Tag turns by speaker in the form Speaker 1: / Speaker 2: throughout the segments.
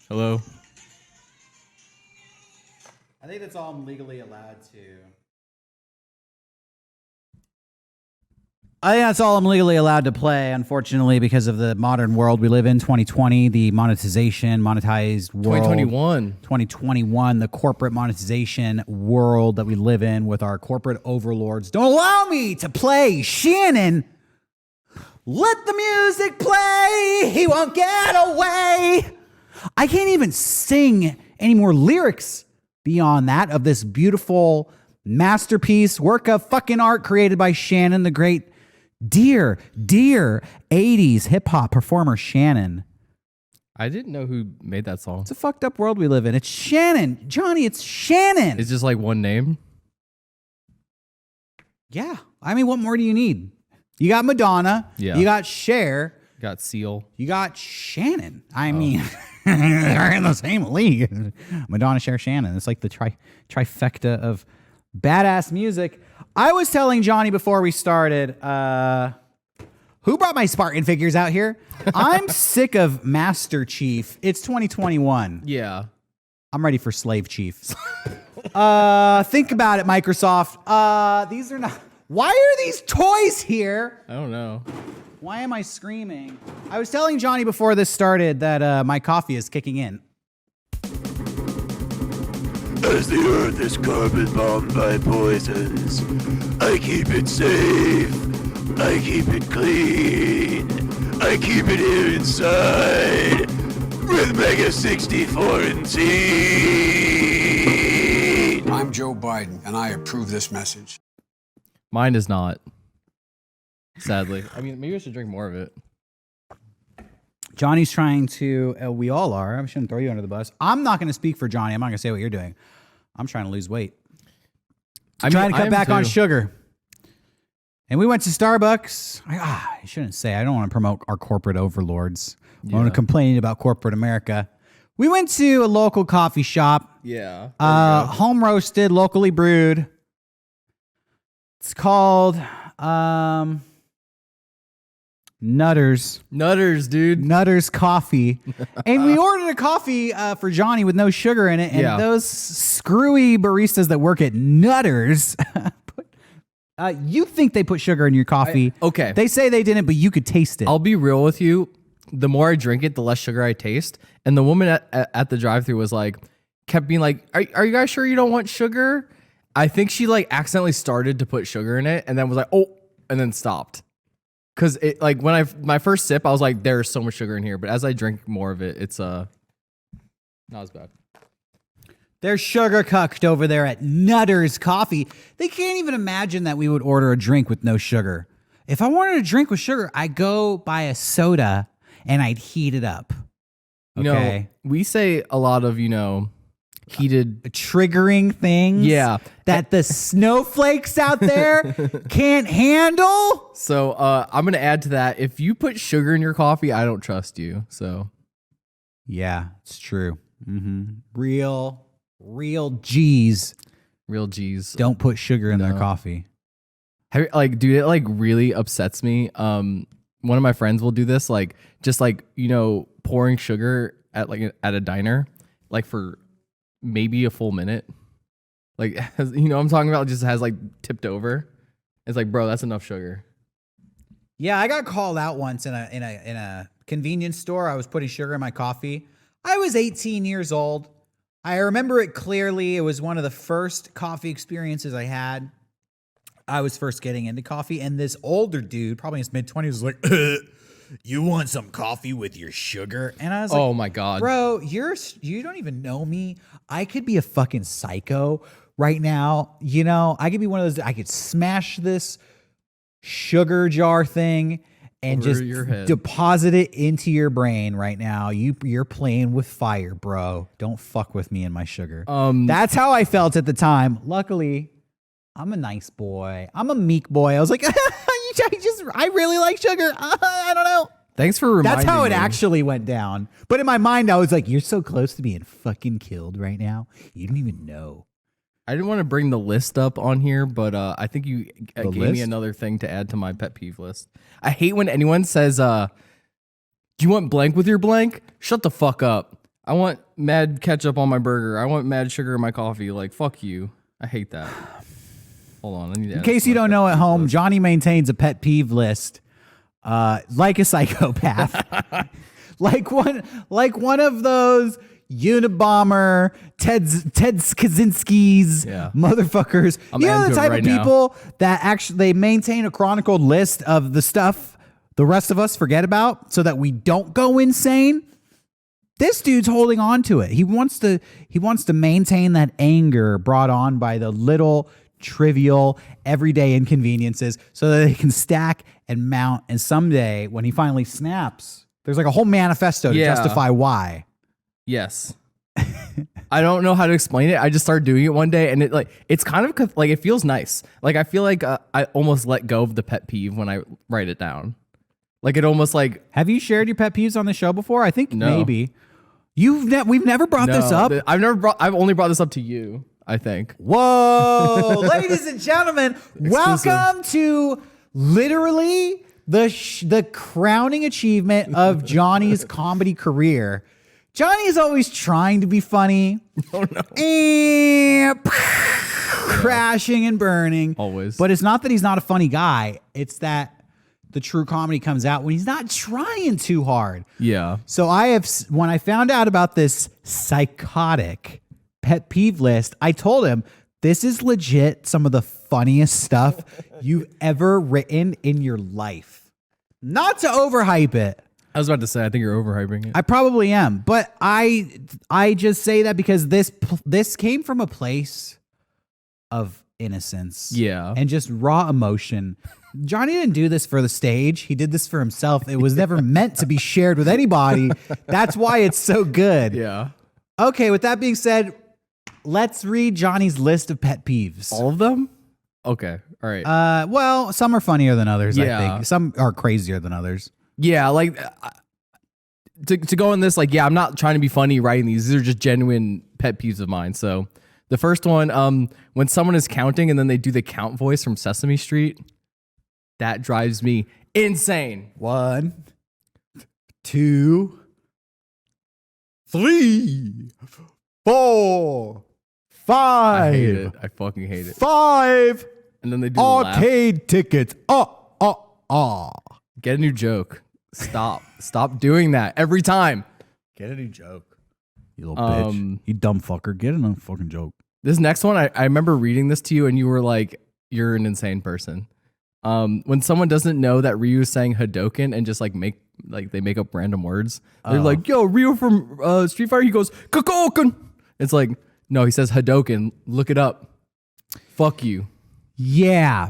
Speaker 1: Hello?
Speaker 2: I think that's all I'm legally allowed to. I think that's all I'm legally allowed to play, unfortunately, because of the modern world we live in, 2020, the monetized world. 2021, the corporate monetization world that we live in with our corporate overlords. Don't allow me to play Shannon. Let the music play. He won't get away. I can't even sing any more lyrics beyond that of this beautiful masterpiece, work of fucking art created by Shannon, the great dear 80s hip-hop performer Shannon.
Speaker 1: I didn't know who made that song.
Speaker 2: It's a fucked up world we live in. It's Shannon. Johnny, it's Shannon.
Speaker 1: It's just like one name?
Speaker 2: Yeah. I mean, what more do you need? You got Madonna.
Speaker 1: Yeah.
Speaker 2: You got Cher.
Speaker 1: Got Seal.
Speaker 2: You got Shannon. I mean, they're in the same league. Madonna, Cher, Shannon. It's like the trifecta of badass music. I was telling Johnny before we started, who brought my Spartan figures out here? I'm sick of Master Chief. It's 2021.
Speaker 1: Yeah.
Speaker 2: I'm ready for Slave Chief. Think about it, Microsoft. These are not... Why are these toys here?
Speaker 1: I don't know.
Speaker 2: Why am I screaming? I was telling Johnny before this started that my coffee is kicking in.
Speaker 3: As the earth is carbon bombed by poisons, I keep it safe, I keep it clean, I keep it here inside with Mega64antine.
Speaker 4: I'm Joe Biden, and I approve this message.
Speaker 1: Mine is not. Sadly. I mean, maybe I should drink more of it.
Speaker 2: Johnny's trying to, we all are. I shouldn't throw you under the bus. I'm not going to speak for Johnny. I'm not going to say what you're doing. I'm trying to lose weight. I'm trying to cut back on sugar. And we went to Starbucks. I shouldn't say. I don't want to promote our corporate overlords. I want to complain about corporate America. We went to a local coffee shop.
Speaker 1: Yeah.
Speaker 2: Home roasted, locally brewed. It's called Nutters.
Speaker 1: Nutters, dude.
Speaker 2: Nutters Coffee. And we ordered a coffee for Johnny with no sugar in it. And those screwy baristas that work at Nutters, you think they put sugar in your coffee.
Speaker 1: Okay.
Speaker 2: They say they didn't, but you could taste it.
Speaker 1: I'll be real with you. The more I drink it, the less sugar I taste. And the woman at the drive-thru was like, kept being like, are you guys sure you don't want sugar? I think she like accidentally started to put sugar in it and then was like, oh, and then stopped. Cause it like when my first sip, I was like, there's so much sugar in here. But as I drink more of it, it's not as bad.
Speaker 2: They're sugar cucked over there at Nutters Coffee. They can't even imagine that we would order a drink with no sugar. If I wanted a drink with sugar, I'd go buy a soda and I'd heat it up.
Speaker 1: Okay. You know, we say a lot of, heated
Speaker 2: triggering things that the snowflakes out there can't handle.
Speaker 1: So I'm gonna add to that. If you put sugar in your coffee, I don't trust you. So
Speaker 2: yeah, it's true. Real G's don't put sugar in their coffee.
Speaker 1: Dude, it like really upsets me. One of my friends will do this, like just like pouring sugar at a diner, like for maybe a full minute, like I'm talking about, just has like tipped over. It's like, bro, that's enough sugar.
Speaker 2: Yeah, I got called out once in a convenience store. I was putting sugar in my coffee. I was 18 years old. I remember it clearly. It was one of the first coffee experiences I had. I was first getting into coffee, and this older dude, probably in his mid-20s, was like, you want some coffee with your sugar? And I was like,
Speaker 1: oh my God,
Speaker 2: bro, you don't even know me. I could be a fucking psycho right now. I could be one of those, I could smash this sugar jar thing and
Speaker 1: over
Speaker 2: just deposit it into your brain right now. You're playing with fire, bro. Don't fuck with me and my sugar. That's how I felt at the time. Luckily, I'm a nice boy. I'm a meek boy. I was like, I really like sugar. I don't know.
Speaker 1: Thanks for reminding me.
Speaker 2: That's how it actually went down. But in my mind, I was like, you're so close to being fucking killed right now. You don't even know.
Speaker 1: I didn't want to bring the list up on here, but I think you gave me another thing to add to my pet peeve list. I hate when anyone says, do you want blank with your blank? Shut the fuck up. I want mad ketchup on my burger. I want mad sugar in my coffee. Like, fuck you. I hate that. Hold on. I need to
Speaker 2: In case you don't know at home, Johnny maintains a pet peeve list like a psychopath. like one of those Unabomber, Ted Kaczynski's motherfuckers.
Speaker 1: I'm
Speaker 2: you know the type
Speaker 1: right
Speaker 2: of people that actually they maintain a chronicled list of the stuff the rest of us forget about so that we don't go insane. This dude's holding on to it. He wants to maintain that anger brought on by the little trivial everyday inconveniences so that they can stack and mount. And someday when he finally snaps, there's like a whole manifesto to justify why.
Speaker 1: Yes. I don't know how to explain it. I just started doing it one day and it's kind of like, it feels nice. Like I feel like I almost let go of the pet peeve when I write it down. Like it almost like.
Speaker 2: Have you shared your pet peeves on the show before? I think maybe. We've never brought this up.
Speaker 1: I've only brought this up to you, I think.
Speaker 2: Whoa, ladies and gentlemen, welcome to literally the crowning achievement of Johnny's comedy career. Johnny is always trying to be funny.
Speaker 1: Oh no.
Speaker 2: Crashing and burning.
Speaker 1: Always.
Speaker 2: But it's not that he's not a funny guy. It's that the true comedy comes out when he's not trying too hard.
Speaker 1: Yeah.
Speaker 2: So when I found out about this psychotic pet peeve list, I told him, this is legit some of the funniest stuff you've ever written in your life. Not to overhype it.
Speaker 1: I was about to say, I think you're overhyping it.
Speaker 2: I probably am, but I just say that because this came from a place of innocence.
Speaker 1: Yeah.
Speaker 2: And just raw emotion. Johnny didn't do this for the stage. He did this for himself. It was never meant to be shared with anybody. That's why it's so good.
Speaker 1: Yeah.
Speaker 2: Okay, with that being said, let's read Johnny's list of pet peeves.
Speaker 1: All of them? Okay. All right.
Speaker 2: Well, some are funnier than others, I
Speaker 1: Yeah.
Speaker 2: think. Some are crazier than others.
Speaker 1: Yeah, like to go on this, like, yeah, I'm not trying to be funny writing these. These are just genuine pet peeves of mine. So the first one, when someone is counting and then they do the count voice from Sesame Street, that drives me insane.
Speaker 2: 1, 2, 3, 4, 5.
Speaker 1: I hate it. I fucking hate it.
Speaker 2: 5
Speaker 1: And then they do the laugh.
Speaker 2: arcade tickets.
Speaker 1: Get a new joke. Stop doing that every time.
Speaker 2: Get a new joke. You little bitch. You dumb fucker. Get a new fucking joke.
Speaker 1: This next one, I remember reading this to you and you were like, you're an insane person. When someone doesn't know that Ryu is saying Hadoken and just they make up random words. They're like, yo, Ryu from Street Fighter, he goes, Kakoken. It's like, no, he says Hadoken. Look it up. Fuck you.
Speaker 2: Yeah.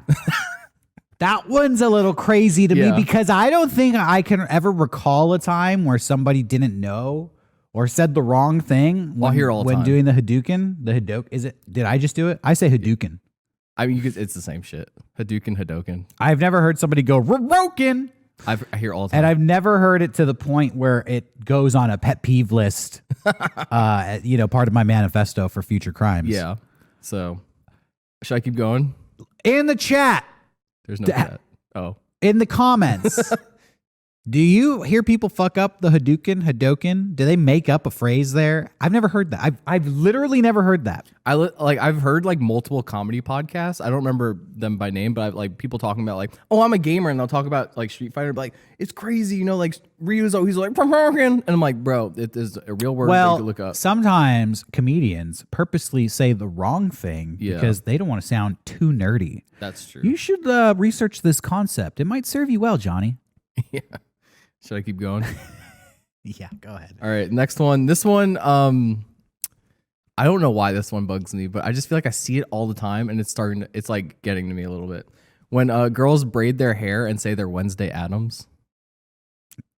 Speaker 2: That one's a little crazy to me because I don't think I can ever recall a time where somebody didn't know or said the wrong thing
Speaker 1: I'll hear all the
Speaker 2: when
Speaker 1: time.
Speaker 2: doing the Hadouken. Did I just do it? I say Hadouken.
Speaker 1: I mean, it's the same shit. Hadoken.
Speaker 2: I've never heard somebody go Roken.
Speaker 1: I hear all the time.
Speaker 2: And I've never heard it to the point where it goes on a pet peeve list, part of my manifesto for future crimes.
Speaker 1: Yeah. So, should I keep going?
Speaker 2: In the chat,
Speaker 1: There's no chat. Oh.
Speaker 2: in the comments, do you hear people fuck up the Hadoken? Do they make up a phrase there? I've never heard that. I've literally never heard that.
Speaker 1: I've heard like multiple comedy podcasts. I don't remember them by name, but I've like people talking about like, oh, I'm a gamer, and they'll talk about like Street Fighter, but like it's crazy, like Ryu's always like, and I'm like, bro, it is a real word that you can look up.
Speaker 2: Sometimes comedians purposely say the wrong thing because they don't want to sound too nerdy.
Speaker 1: That's true.
Speaker 2: You should research this concept. It might serve you well, Johnny.
Speaker 1: Yeah. Should I keep going?
Speaker 2: Yeah, go ahead.
Speaker 1: All right, next one. This one, I don't know why this one bugs me, but I just feel like I see it all the time, and it's like getting to me a little bit. When girls braid their hair and say they're Wednesday Addams.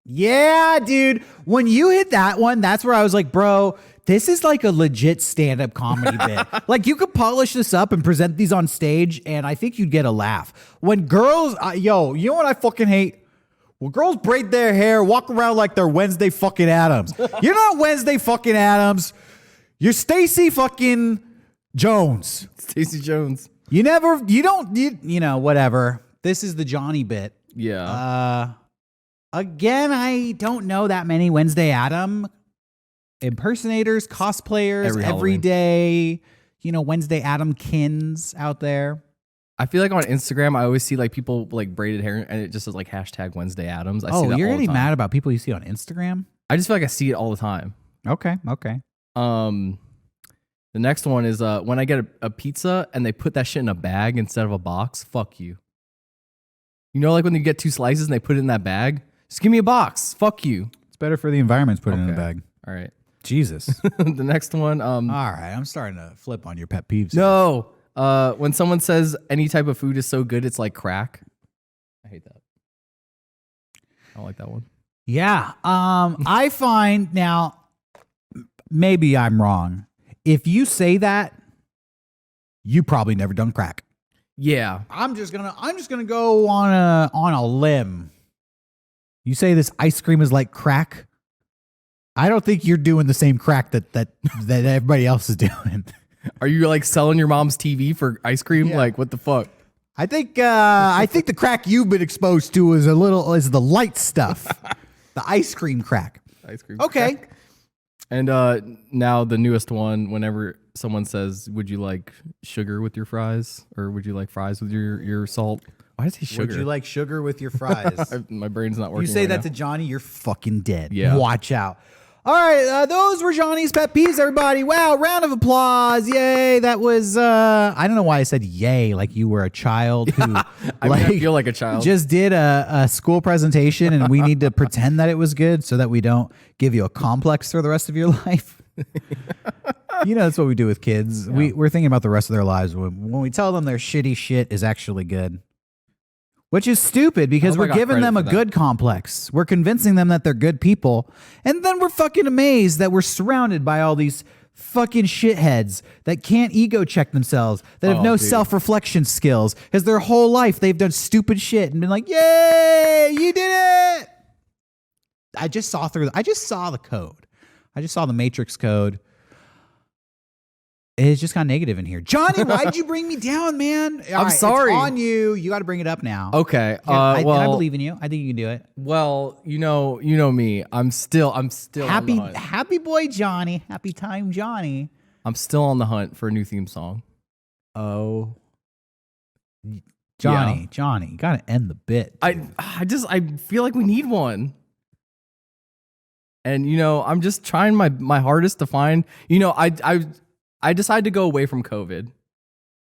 Speaker 2: Yeah, dude. When you hit that one, that's where I was like, bro, this is like a legit stand-up comedy bit. Like, you could polish this up and present these on stage, and I think you'd get a laugh. When girls, you know what I fucking hate? Well, girls braid their hair, walk around like they're Wednesday fucking Addams. You're not Wednesday fucking Addams. You're Stacey fucking Jones.
Speaker 1: Stacey Jones.
Speaker 2: Whatever. This is the Johnny bit.
Speaker 1: Yeah.
Speaker 2: Again, I don't know that many Wednesday Addams impersonators, cosplayers, every day, Wednesday Adamkins out there.
Speaker 1: I feel like on Instagram, I always see like people like braided hair and it just says like hashtag Wednesday Adams. I see that
Speaker 2: you're
Speaker 1: all the
Speaker 2: getting
Speaker 1: time.
Speaker 2: mad about people you see on Instagram?
Speaker 1: I just feel like I see it all the time.
Speaker 2: Okay.
Speaker 1: The next one is when I get a pizza and they put that shit in a bag instead of a box. Fuck you. Like when you get 2 slices and they put it in that bag? Just give me a box. Fuck you.
Speaker 2: It's better for the environment to put it in a bag.
Speaker 1: All right.
Speaker 2: Jesus.
Speaker 1: The next one.
Speaker 2: All right. I'm starting to flip on your pet peeves.
Speaker 1: No. When someone says any type of food is so good, it's like crack. I hate that. I don't like that one.
Speaker 2: Yeah. I find now, maybe I'm wrong. If you say that, you probably never done crack.
Speaker 1: Yeah.
Speaker 2: I'm just gonna go on a limb. You say this ice cream is like crack. I don't think you're doing the same crack that everybody else is doing.
Speaker 1: Are you like selling your mom's TV for ice cream?
Speaker 2: Yeah.
Speaker 1: Like what the fuck?
Speaker 2: I think the crack you've been exposed to is the light stuff, the ice cream crack.
Speaker 1: Ice cream.
Speaker 2: Okay.
Speaker 1: Crack. And now the newest one. Whenever someone says, "Would you like sugar with your fries, or would you like fries with your salt?" Why did I say sugar?
Speaker 2: Would you like sugar with your fries?
Speaker 1: My brain's not working.
Speaker 2: You say
Speaker 1: right
Speaker 2: that
Speaker 1: now.
Speaker 2: to Johnny, you're fucking dead.
Speaker 1: Yeah.
Speaker 2: Watch out. All right, those were Johnny's pet peeves, everybody. Wow, round of applause. Yay. That was, I don't know why I said yay like you were a child who
Speaker 1: I feel like a child.
Speaker 2: just did a school presentation and we need to pretend that it was good so that we don't give you a complex for the rest of your life. That's what we do with kids. Yeah. We're thinking about the rest of their lives when we tell them their shitty shit is actually good. Which is stupid because we're giving them a good complex. We're convincing them that they're good people. And then we're fucking amazed that we're surrounded by all these fucking shitheads that can't ego check themselves, that have no self-reflection skills. Because their whole life they've done stupid shit and been like, yay, you did it. I just saw the code. I just saw the Matrix code. It's just got negative in here. Johnny, why'd you bring me down, man?
Speaker 1: I'm sorry.
Speaker 2: It's on you. You got to bring it up now.
Speaker 1: Okay.
Speaker 2: I believe in you. I think you can do it.
Speaker 1: Well, you know me. I'm still
Speaker 2: happy,
Speaker 1: on the hunt.
Speaker 2: Happy boy Johnny. Happy time Johnny.
Speaker 1: I'm still on the hunt for a new theme song.
Speaker 2: Oh, Johnny, you got to end the bit. Dude.
Speaker 1: I feel like we need one. And I'm just trying my hardest to find. I decided to go away from COVID,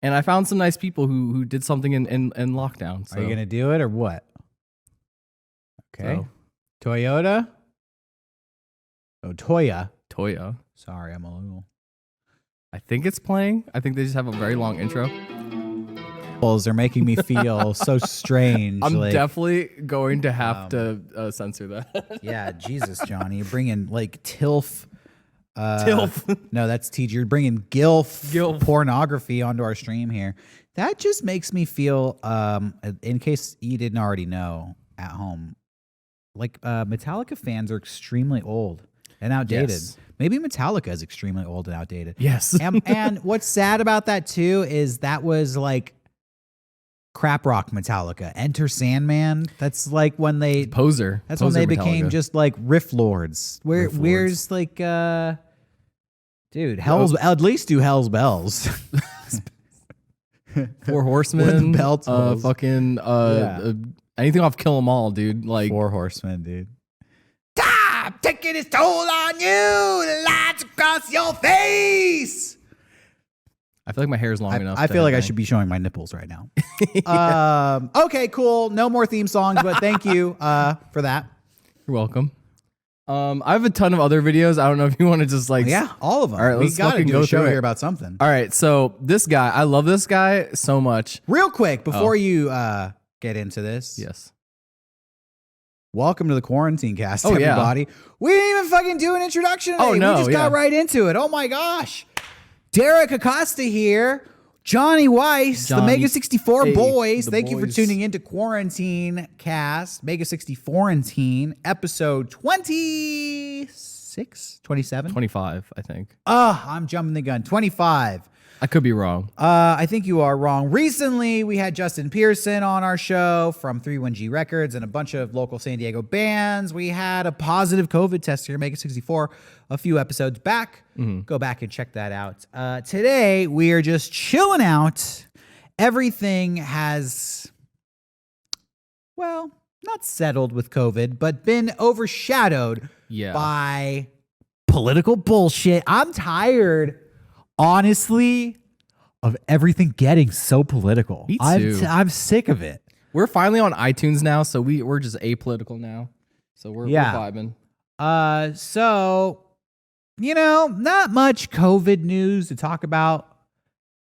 Speaker 1: and I found some nice people who did something in lockdown. So.
Speaker 2: Are you going to do it or what? Okay.
Speaker 1: So.
Speaker 2: Toyota? Oh, Toya. Sorry, I'm a little...
Speaker 1: I think it's playing. I think they just have a very long intro.
Speaker 2: They're making me feel so strange.
Speaker 1: I'm definitely going to have to censor that.
Speaker 2: Yeah, Jesus, Johnny. You're bringing like TILF...
Speaker 1: TILF.
Speaker 2: No, that's teacher. You're bringing GILF pornography onto our stream here. That just makes me feel, in case you didn't already know at home, like Metallica fans are extremely old and outdated.
Speaker 1: Yes.
Speaker 2: Maybe Metallica is extremely old and outdated.
Speaker 1: Yes.
Speaker 2: and what's sad about that too is that was like crap rock Metallica. Enter Sandman. That's like when they
Speaker 1: Poser.
Speaker 2: That's
Speaker 1: Poser
Speaker 2: when they
Speaker 1: Metallica.
Speaker 2: became just like riff lords. Where's like dude, at least do Hell's Bells.
Speaker 1: 4 Horsemen.
Speaker 2: With belts.
Speaker 1: Fucking anything off Kill 'Em All, dude. Like
Speaker 2: 4 Horsemen, dude. Time taking its toll on you. The lights across your face.
Speaker 1: I feel like my hair is long enough.
Speaker 2: I feel like I should be showing my nipples right now. Okay, cool. No more theme songs, but thank you for that.
Speaker 1: You're welcome. I have a ton of other videos. I don't know if you want to just like...
Speaker 2: Yeah, all of them.
Speaker 1: All right, let's
Speaker 2: gotta
Speaker 1: fucking
Speaker 2: do
Speaker 1: go
Speaker 2: a show
Speaker 1: through it.
Speaker 2: here about something.
Speaker 1: All right, so this guy, I love this guy so much.
Speaker 2: Real quick, before you get into this.
Speaker 1: Yes.
Speaker 2: Welcome to the Quarantine Cast,
Speaker 1: Oh, yeah.
Speaker 2: everybody. We didn't even fucking do an introduction today.
Speaker 1: Oh, no,
Speaker 2: We just got right into it. Oh, my gosh. Derek Acosta here. Johnny Weiss, the Mega64 boys. Thank you for tuning in to Quarantine Cast, Mega64antine, episode 26, 27?
Speaker 1: 25, I think.
Speaker 2: I'm jumping the gun. 25.
Speaker 1: I could be wrong.
Speaker 2: I think you are wrong. Recently, we had Justin Pearson on our show from 31G Records and a bunch of local San Diego bands. We had a positive COVID test here, Mega64, a few episodes back. Go back and check that out. Today, we are just chilling out. Everything has, well, not settled with COVID, but been overshadowed by political bullshit. I'm tired, honestly, of everything getting so political.
Speaker 1: Me too.
Speaker 2: I'm sick of it.
Speaker 1: We're finally on iTunes now, so we're just apolitical now. So we're vibing.
Speaker 2: So, not much COVID news to talk about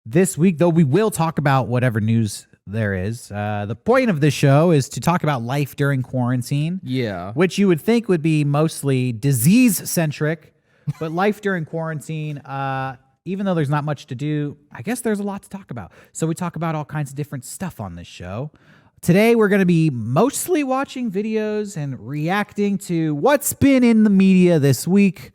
Speaker 2: this week, though we will talk about whatever news there is. The point of this show is to talk about life during quarantine.
Speaker 1: Yeah.
Speaker 2: Which you would think would be mostly disease-centric, but life during quarantine, even though there's not much to do, I guess there's a lot to talk about. So we talk about all kinds of different stuff on this show. Today, we're going to be mostly watching videos and reacting to what's been in the media this week.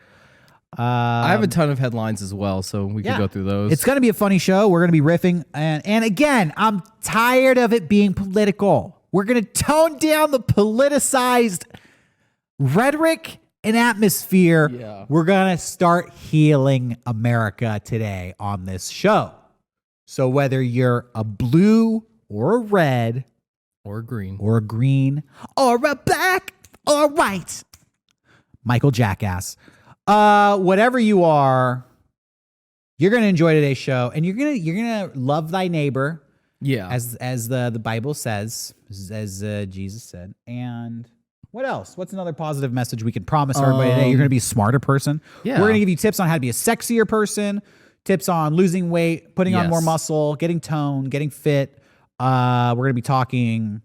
Speaker 1: I have a ton of headlines as well, so we can go through those.
Speaker 2: It's going to be a funny show. We're going to be riffing. And again, I'm tired of it being political. We're going to tone down the politicized rhetoric and atmosphere.
Speaker 1: Yeah.
Speaker 2: We're going to start healing America today on this show. So whether you're a blue or a red
Speaker 1: or green
Speaker 2: or a green or a black or white, Michael Jackass, whatever you are, you're going to enjoy today's show, and you're going to love thy neighbor.
Speaker 1: Yeah.
Speaker 2: As the Bible says, as Jesus said. And what else? What's another positive message we can promise everybody today? You're going to be a smarter person.
Speaker 1: Yeah.
Speaker 2: We're going to give you tips on how to be a sexier person, tips on losing weight, putting on more muscle, getting toned, getting fit. We're going to be talking.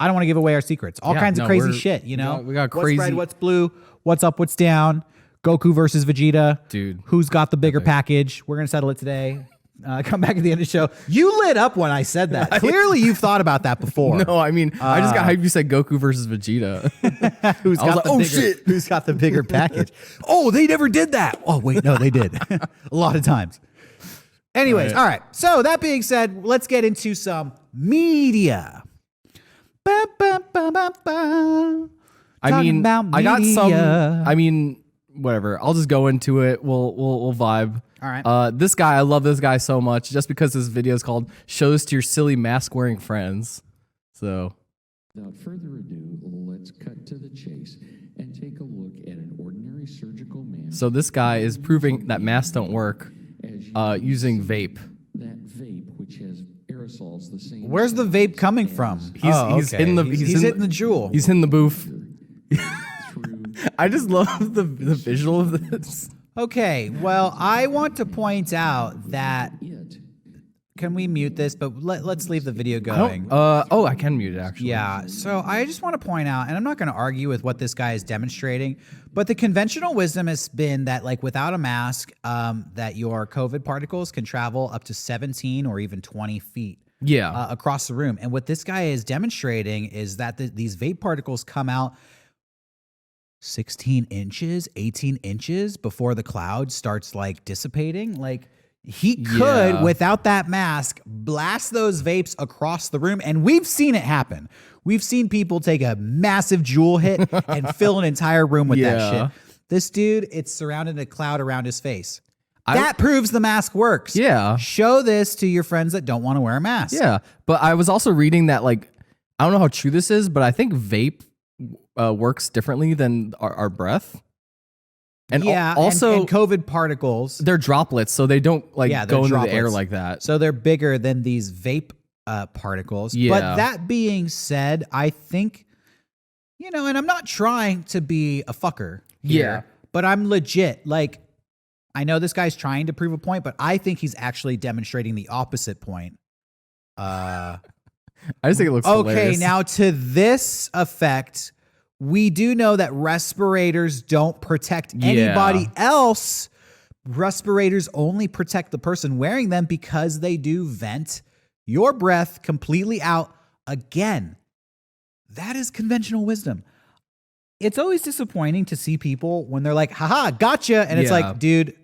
Speaker 2: I don't want to give away our secrets. All kinds of crazy shit, We got crazy. What's red, what's blue, what's up, what's down. Goku versus Vegeta.
Speaker 1: Dude.
Speaker 2: Who's got the bigger package? We're going to settle it today. Come back at the end of the show. You lit up when I said that. Clearly, you've thought about that before.
Speaker 1: No, I mean, I just got hyped. You said Goku versus Vegeta.
Speaker 2: Who's got the bigger package? Oh, they never did that. Oh, wait, no, they did. A lot of times. Anyways, all right. So that being said, let's get into some media.
Speaker 1: Whatever. I'll just go into it. We'll vibe.
Speaker 2: All right.
Speaker 1: This guy, I love this guy so much just because his video is called "Shows to Your Silly Mask Wearing Friends." So,
Speaker 5: without further ado, let's cut to the chase and take a look at an ordinary surgical mask.
Speaker 1: So this guy is proving that masks don't work using vape.
Speaker 5: That vape, which has aerosols the same.
Speaker 2: Where's the vape coming from?
Speaker 1: He's hitting the
Speaker 2: jewel.
Speaker 1: He's in the booth. I just love the visual of this.
Speaker 2: Okay, well, I want to point out that. Can we mute this? But let's leave the video going.
Speaker 1: I can mute it, actually.
Speaker 2: Yeah, so I just want to point out, and I'm not going to argue with what this guy is demonstrating, but the conventional wisdom has been that, like, without a mask, that your COVID particles can travel up to 17 or even 20 feet across the room. And what this guy is demonstrating is that these vape particles come out 16 inches, 18 inches before the cloud starts, like, dissipating. Like, he could, without that mask, blast those vapes across the room. And we've seen it happen. We've seen people take a massive jewel hit and fill an entire room with that shit. This dude, it's surrounded a cloud around his face. That proves the mask works.
Speaker 1: Yeah.
Speaker 2: Show this to your friends that don't want to wear a mask.
Speaker 1: Yeah. But I was also reading that, like, I don't know how true this is, but I think vape works differently than our breath. And also
Speaker 2: and COVID particles,
Speaker 1: they're droplets, so they don't go into the air like that.
Speaker 2: So they're bigger than these vape particles.
Speaker 1: Yeah.
Speaker 2: But that being said, I think, and I'm not trying to be a fucker here, but I'm legit. Like, I know this guy's trying to prove a point, but I think he's actually demonstrating the opposite point.
Speaker 1: I just think it looks hilarious.
Speaker 2: Okay, now to this effect, we do know that respirators don't protect anybody else. Respirators only protect the person wearing them because they do vent your breath completely out. Again, that is conventional wisdom. It's always disappointing to see people when they're like, haha, gotcha. And it's like, dude,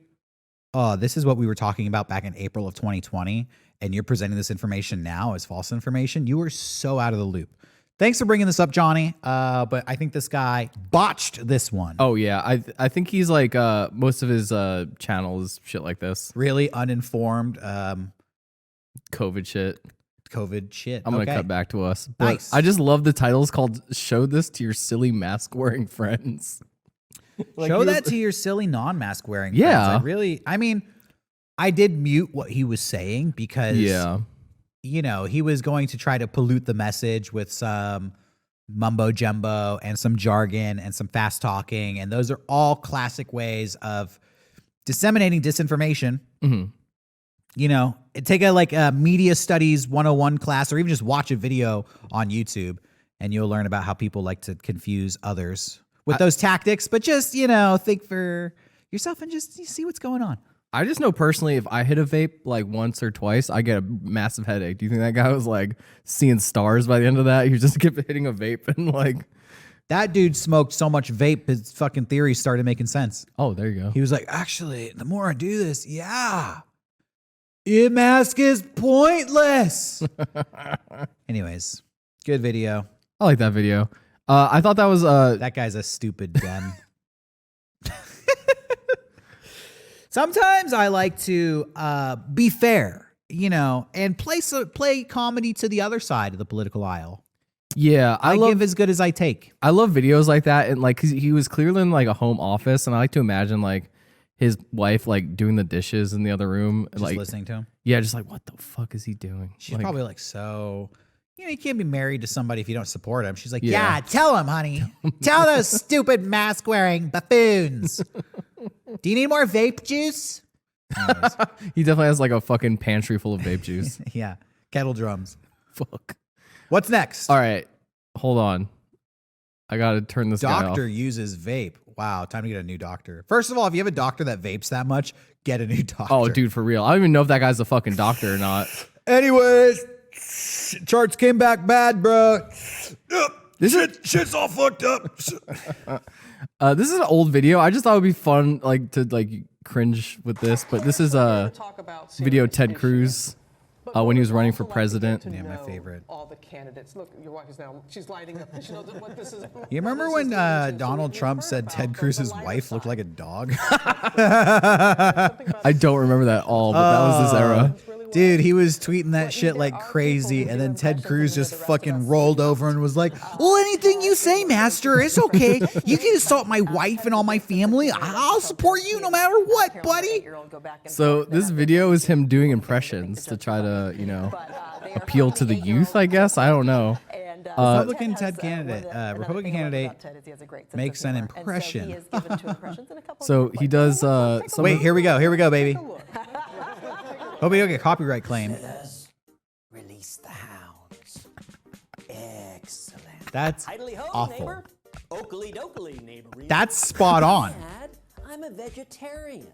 Speaker 2: oh, this is what we were talking about back in April of 2020, and you're presenting this information now as false information, you are so out of the loop. Thanks for bringing this up, Johnny. But I think this guy botched this one.
Speaker 1: Oh yeah, I think he's like most of his channel is shit like this.
Speaker 2: Really uninformed
Speaker 1: COVID shit.
Speaker 2: I'm
Speaker 1: gonna cut back to us. But
Speaker 2: Nice.
Speaker 1: I just love the titles called "Show This to Your Silly Mask Wearing Friends."
Speaker 2: Show that to your silly non-mask wearing
Speaker 1: Yeah.
Speaker 2: friends. I mean, I did mute what he was saying because you know, he was going to try to pollute the message with some mumbo jumbo and some jargon and some fast talking. And those are all classic ways of disseminating disinformation.
Speaker 1: Mm-hmm.
Speaker 2: You know, take a media studies 101 class or even just watch a video on YouTube and you'll learn about how people like to confuse others with those tactics. But just, you know, think for yourself and just see what's going on.
Speaker 1: I just know personally, if I hit a vape like once or twice, I get a massive headache. Do you think that guy was like seeing stars by the end of that? He just kept hitting a vape and like...
Speaker 2: That dude smoked so much vape, his fucking theories started making sense.
Speaker 1: Oh, there you go.
Speaker 2: He was like, actually, the more I do this, mask is pointless. Anyways, good video.
Speaker 1: I like that video. I thought that was...
Speaker 2: That guy's a stupid den. Sometimes I like to be fair, you know, and play comedy to the other side of the political aisle.
Speaker 1: Yeah,
Speaker 2: I give as good as I take.
Speaker 1: I love videos like that, and like 'cause he was clearly in like a home office, and I like to imagine like his wife like doing the dishes in the other room, and
Speaker 2: Just
Speaker 1: like
Speaker 2: listening to him.
Speaker 1: Yeah, just like what the fuck is he doing?
Speaker 2: She's
Speaker 1: like,
Speaker 2: probably like, so, you know, you can't be married to somebody if you don't support him. She's like,
Speaker 1: Yeah.
Speaker 2: yeah, tell him, honey. Tell those stupid mask wearing buffoons. Do you need more vape juice? Anyways,
Speaker 1: he definitely has like a fucking pantry full of vape juice.
Speaker 2: yeah, kettle drums.
Speaker 1: Fuck.
Speaker 2: What's next?
Speaker 1: All right, hold on. I gotta turn this guy off.
Speaker 2: Doctor uses vape. Wow, time to get a new doctor. First of all, if you have a doctor that vapes that much, get a new doctor.
Speaker 1: Oh, dude, for real. I don't even know if that guy's a fucking doctor or not.
Speaker 2: Anyways, charts came back bad, bro.
Speaker 3: Shit's all fucked up.
Speaker 1: This is an old video. I just thought it would be fun, like to like cringe with this. But this is a video of Ted Cruz when he was running for president.
Speaker 2: Yeah, my favorite.
Speaker 6: All the candidates. Look, your wife is now. She's lighting up. She knows what this is.
Speaker 2: You remember when Donald Trump said Ted Cruz's wife looked like a dog?
Speaker 1: I don't remember that at all, but that was this era.
Speaker 2: Dude, he was tweeting that shit like crazy, and then Ted Cruz just fucking rolled over and was like, well, anything you say, master, it's okay. You can assault my wife and all my family. I'll support you no matter what, buddy.
Speaker 1: So this video is him doing impressions to try to, you know, appeal to the youth, I guess. I don't know.
Speaker 2: Republican candidate makes an impression.
Speaker 1: So he does
Speaker 2: Wait, here we go, baby. Hope we don't get copyright claim.
Speaker 7: Release the hounds. Excellent.
Speaker 2: That's
Speaker 7: Idly-ho,
Speaker 2: awful.
Speaker 7: neighbor. Oakley-dokley, neighbor.
Speaker 2: That's spot on.
Speaker 7: Dad, I'm a vegetarian.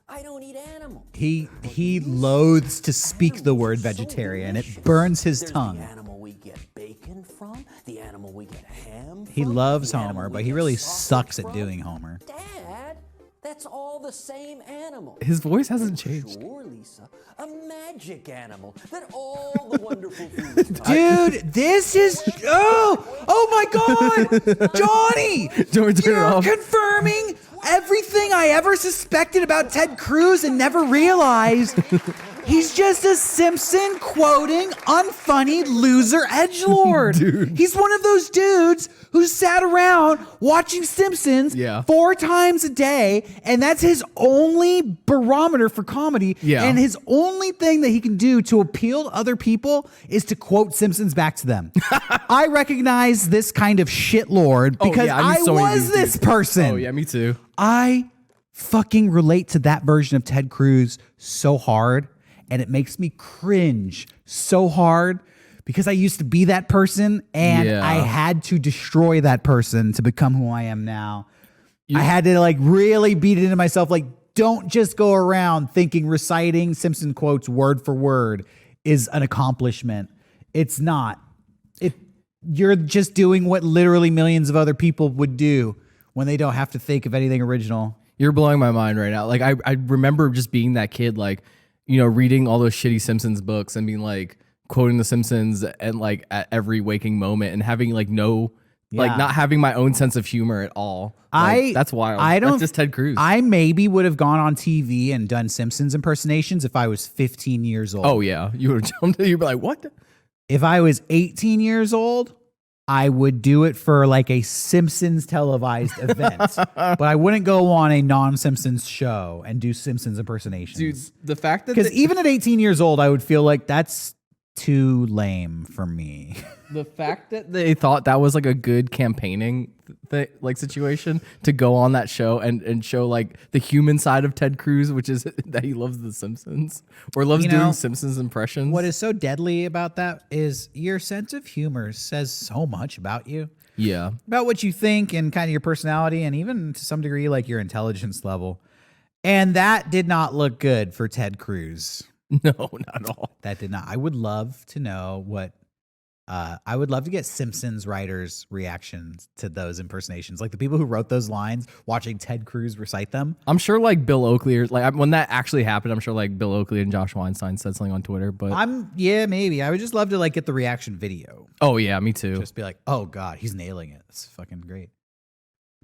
Speaker 7: I don't eat animals.
Speaker 2: He loathes to speak the word vegetarian. It burns his tongue.
Speaker 7: The animal we get bacon from, the animal we get ham from.
Speaker 2: He loves
Speaker 7: the
Speaker 2: Homer,
Speaker 7: animal
Speaker 2: but
Speaker 7: we
Speaker 2: he
Speaker 7: get
Speaker 2: really
Speaker 7: sausage
Speaker 2: sucks at
Speaker 7: from.
Speaker 2: doing Homer.
Speaker 7: Dad, that's all the same animal.
Speaker 1: his voice hasn't changed.
Speaker 7: Sure, Lisa, a magic animal that all the wonderful foods.
Speaker 2: Dude, this is oh my God, Johnny!
Speaker 1: Do you want me to turn it
Speaker 2: You're
Speaker 1: off?
Speaker 2: confirming everything I ever suspected about Ted Cruz and never realized. He's just a Simpson quoting unfunny loser edgelord.
Speaker 1: Dude.
Speaker 2: He's one of those dudes who sat around watching Simpsons 4 times a day, and that's his only barometer for comedy.
Speaker 1: Yeah.
Speaker 2: And his only thing that he can do to appeal to other people is to quote Simpsons back to them. I recognize this kind of shitlord because I
Speaker 1: knew so many of
Speaker 2: was
Speaker 1: these
Speaker 2: this
Speaker 1: dudes.
Speaker 2: person.
Speaker 1: Oh yeah, me too.
Speaker 2: I fucking relate to that version of Ted Cruz so hard, and it makes me cringe so hard because I used to be that person, and I had to destroy that person to become who I am now. I had to like really beat it into myself. Like, don't just go around thinking reciting Simpson quotes word for word is an accomplishment. It's not. You're just doing what literally millions of other people would do when they don't have to think of anything original.
Speaker 1: You're blowing my mind right now. Like I remember just being that kid, like, you know, reading all those shitty Simpsons books and being like quoting the Simpsons and like at every waking moment and having like like not having my own sense of humor at all. Like, that's wild. That's just Ted Cruz.
Speaker 2: I maybe would have gone on TV and done Simpsons impersonations if I was 15 years old.
Speaker 1: Oh yeah, you would have jumped. You'd be like, what?
Speaker 2: If I was 18 years old, I would do it for like a Simpsons televised event, but I wouldn't go on a non-Simpsons show and do Simpsons impersonations.
Speaker 1: Dude, the fact that
Speaker 2: because even at 18 years old, I would feel like that's too lame for me.
Speaker 1: The fact that they thought that was like a good campaigning like situation to go on that show and show like the human side of Ted Cruz, which is that he loves The Simpsons or loves doing Simpsons impressions.
Speaker 2: What is so deadly about that is your sense of humor says so much about you.
Speaker 1: Yeah.
Speaker 2: About what you think and kind of your personality and even to some degree like your intelligence level. And that did not look good for Ted Cruz.
Speaker 1: No, not at all.
Speaker 2: That did not. I would love to know what I would love to get Simpsons writers' reactions to those impersonations. Like the people who wrote those lines, watching Ted Cruz recite them.
Speaker 1: I'm sure like Bill Oakley or like when that actually happened, I'm sure like Bill Oakley and Josh Weinstein said something on Twitter. But
Speaker 2: maybe. I would just love to like get the reaction video.
Speaker 1: Oh yeah, me too.
Speaker 2: Just be like, oh God, he's nailing it. That's fucking great.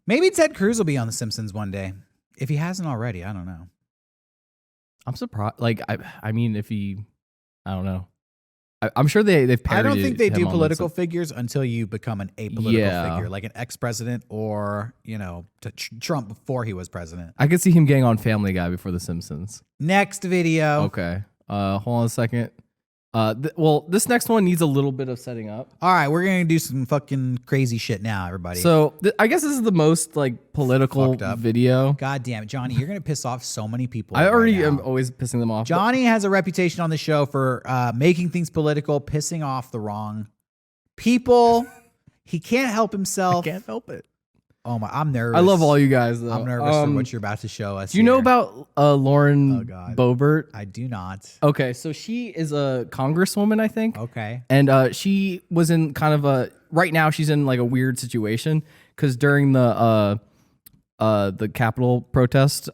Speaker 2: Maybe Ted Cruz will be on The Simpsons one day. If he hasn't already, I don't know.
Speaker 1: I'm surprised. Like, I mean, if he, I don't know. I'm sure they've parodied.
Speaker 2: I don't think they do political figures until you become an apolitical figure, like an ex-president or, you know, Trump before he was president.
Speaker 1: I could see him getting on Family Guy before The Simpsons.
Speaker 2: Next video.
Speaker 1: Okay. Hold on a second. Well, this next one needs a little bit of setting up.
Speaker 2: All right, we're gonna do some fucking crazy shit now, everybody.
Speaker 1: So I guess this is the most like political video.
Speaker 2: God damn it, Johnny, you're gonna piss off so many people.
Speaker 1: I already am always pissing them off.
Speaker 2: Johnny has a reputation on the show for making things political, pissing off the wrong people. He can't help himself.
Speaker 1: I can't help it.
Speaker 2: Oh my, I'm nervous.
Speaker 1: I love all you guys though.
Speaker 2: I'm nervous for what you're about to show us.
Speaker 1: Do you know about Lauren Boebert?
Speaker 2: I do not.
Speaker 1: Okay, so she is a congresswoman, I think.
Speaker 2: Okay.
Speaker 1: And she was in kind of a right now she's in like a weird situation because during the Capitol protest,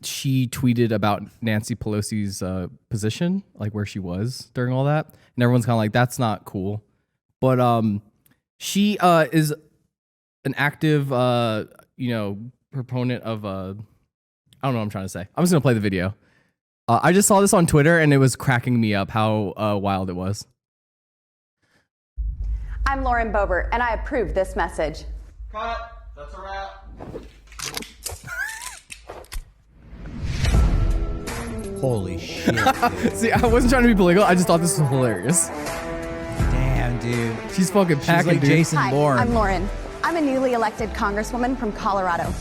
Speaker 1: she tweeted about Nancy Pelosi's position, like where she was during all that, and everyone's kind of like, that's not cool. But she is an active, proponent of, I don't know what I'm trying to say. I'm just going to play the video. I just saw this on Twitter and it was cracking me up how wild it was.
Speaker 8: I'm Lauren Boebert and I approve this message.
Speaker 3: Cut. That's a wrap.
Speaker 2: Holy shit. Dude.
Speaker 1: See, I wasn't trying to be political. I just thought this was hilarious.
Speaker 2: Damn, dude.
Speaker 1: She's fucking packing,
Speaker 2: like
Speaker 1: dude.
Speaker 2: Jason Bourne.
Speaker 8: I'm Lauren. I'm a newly elected congresswoman from Colorado.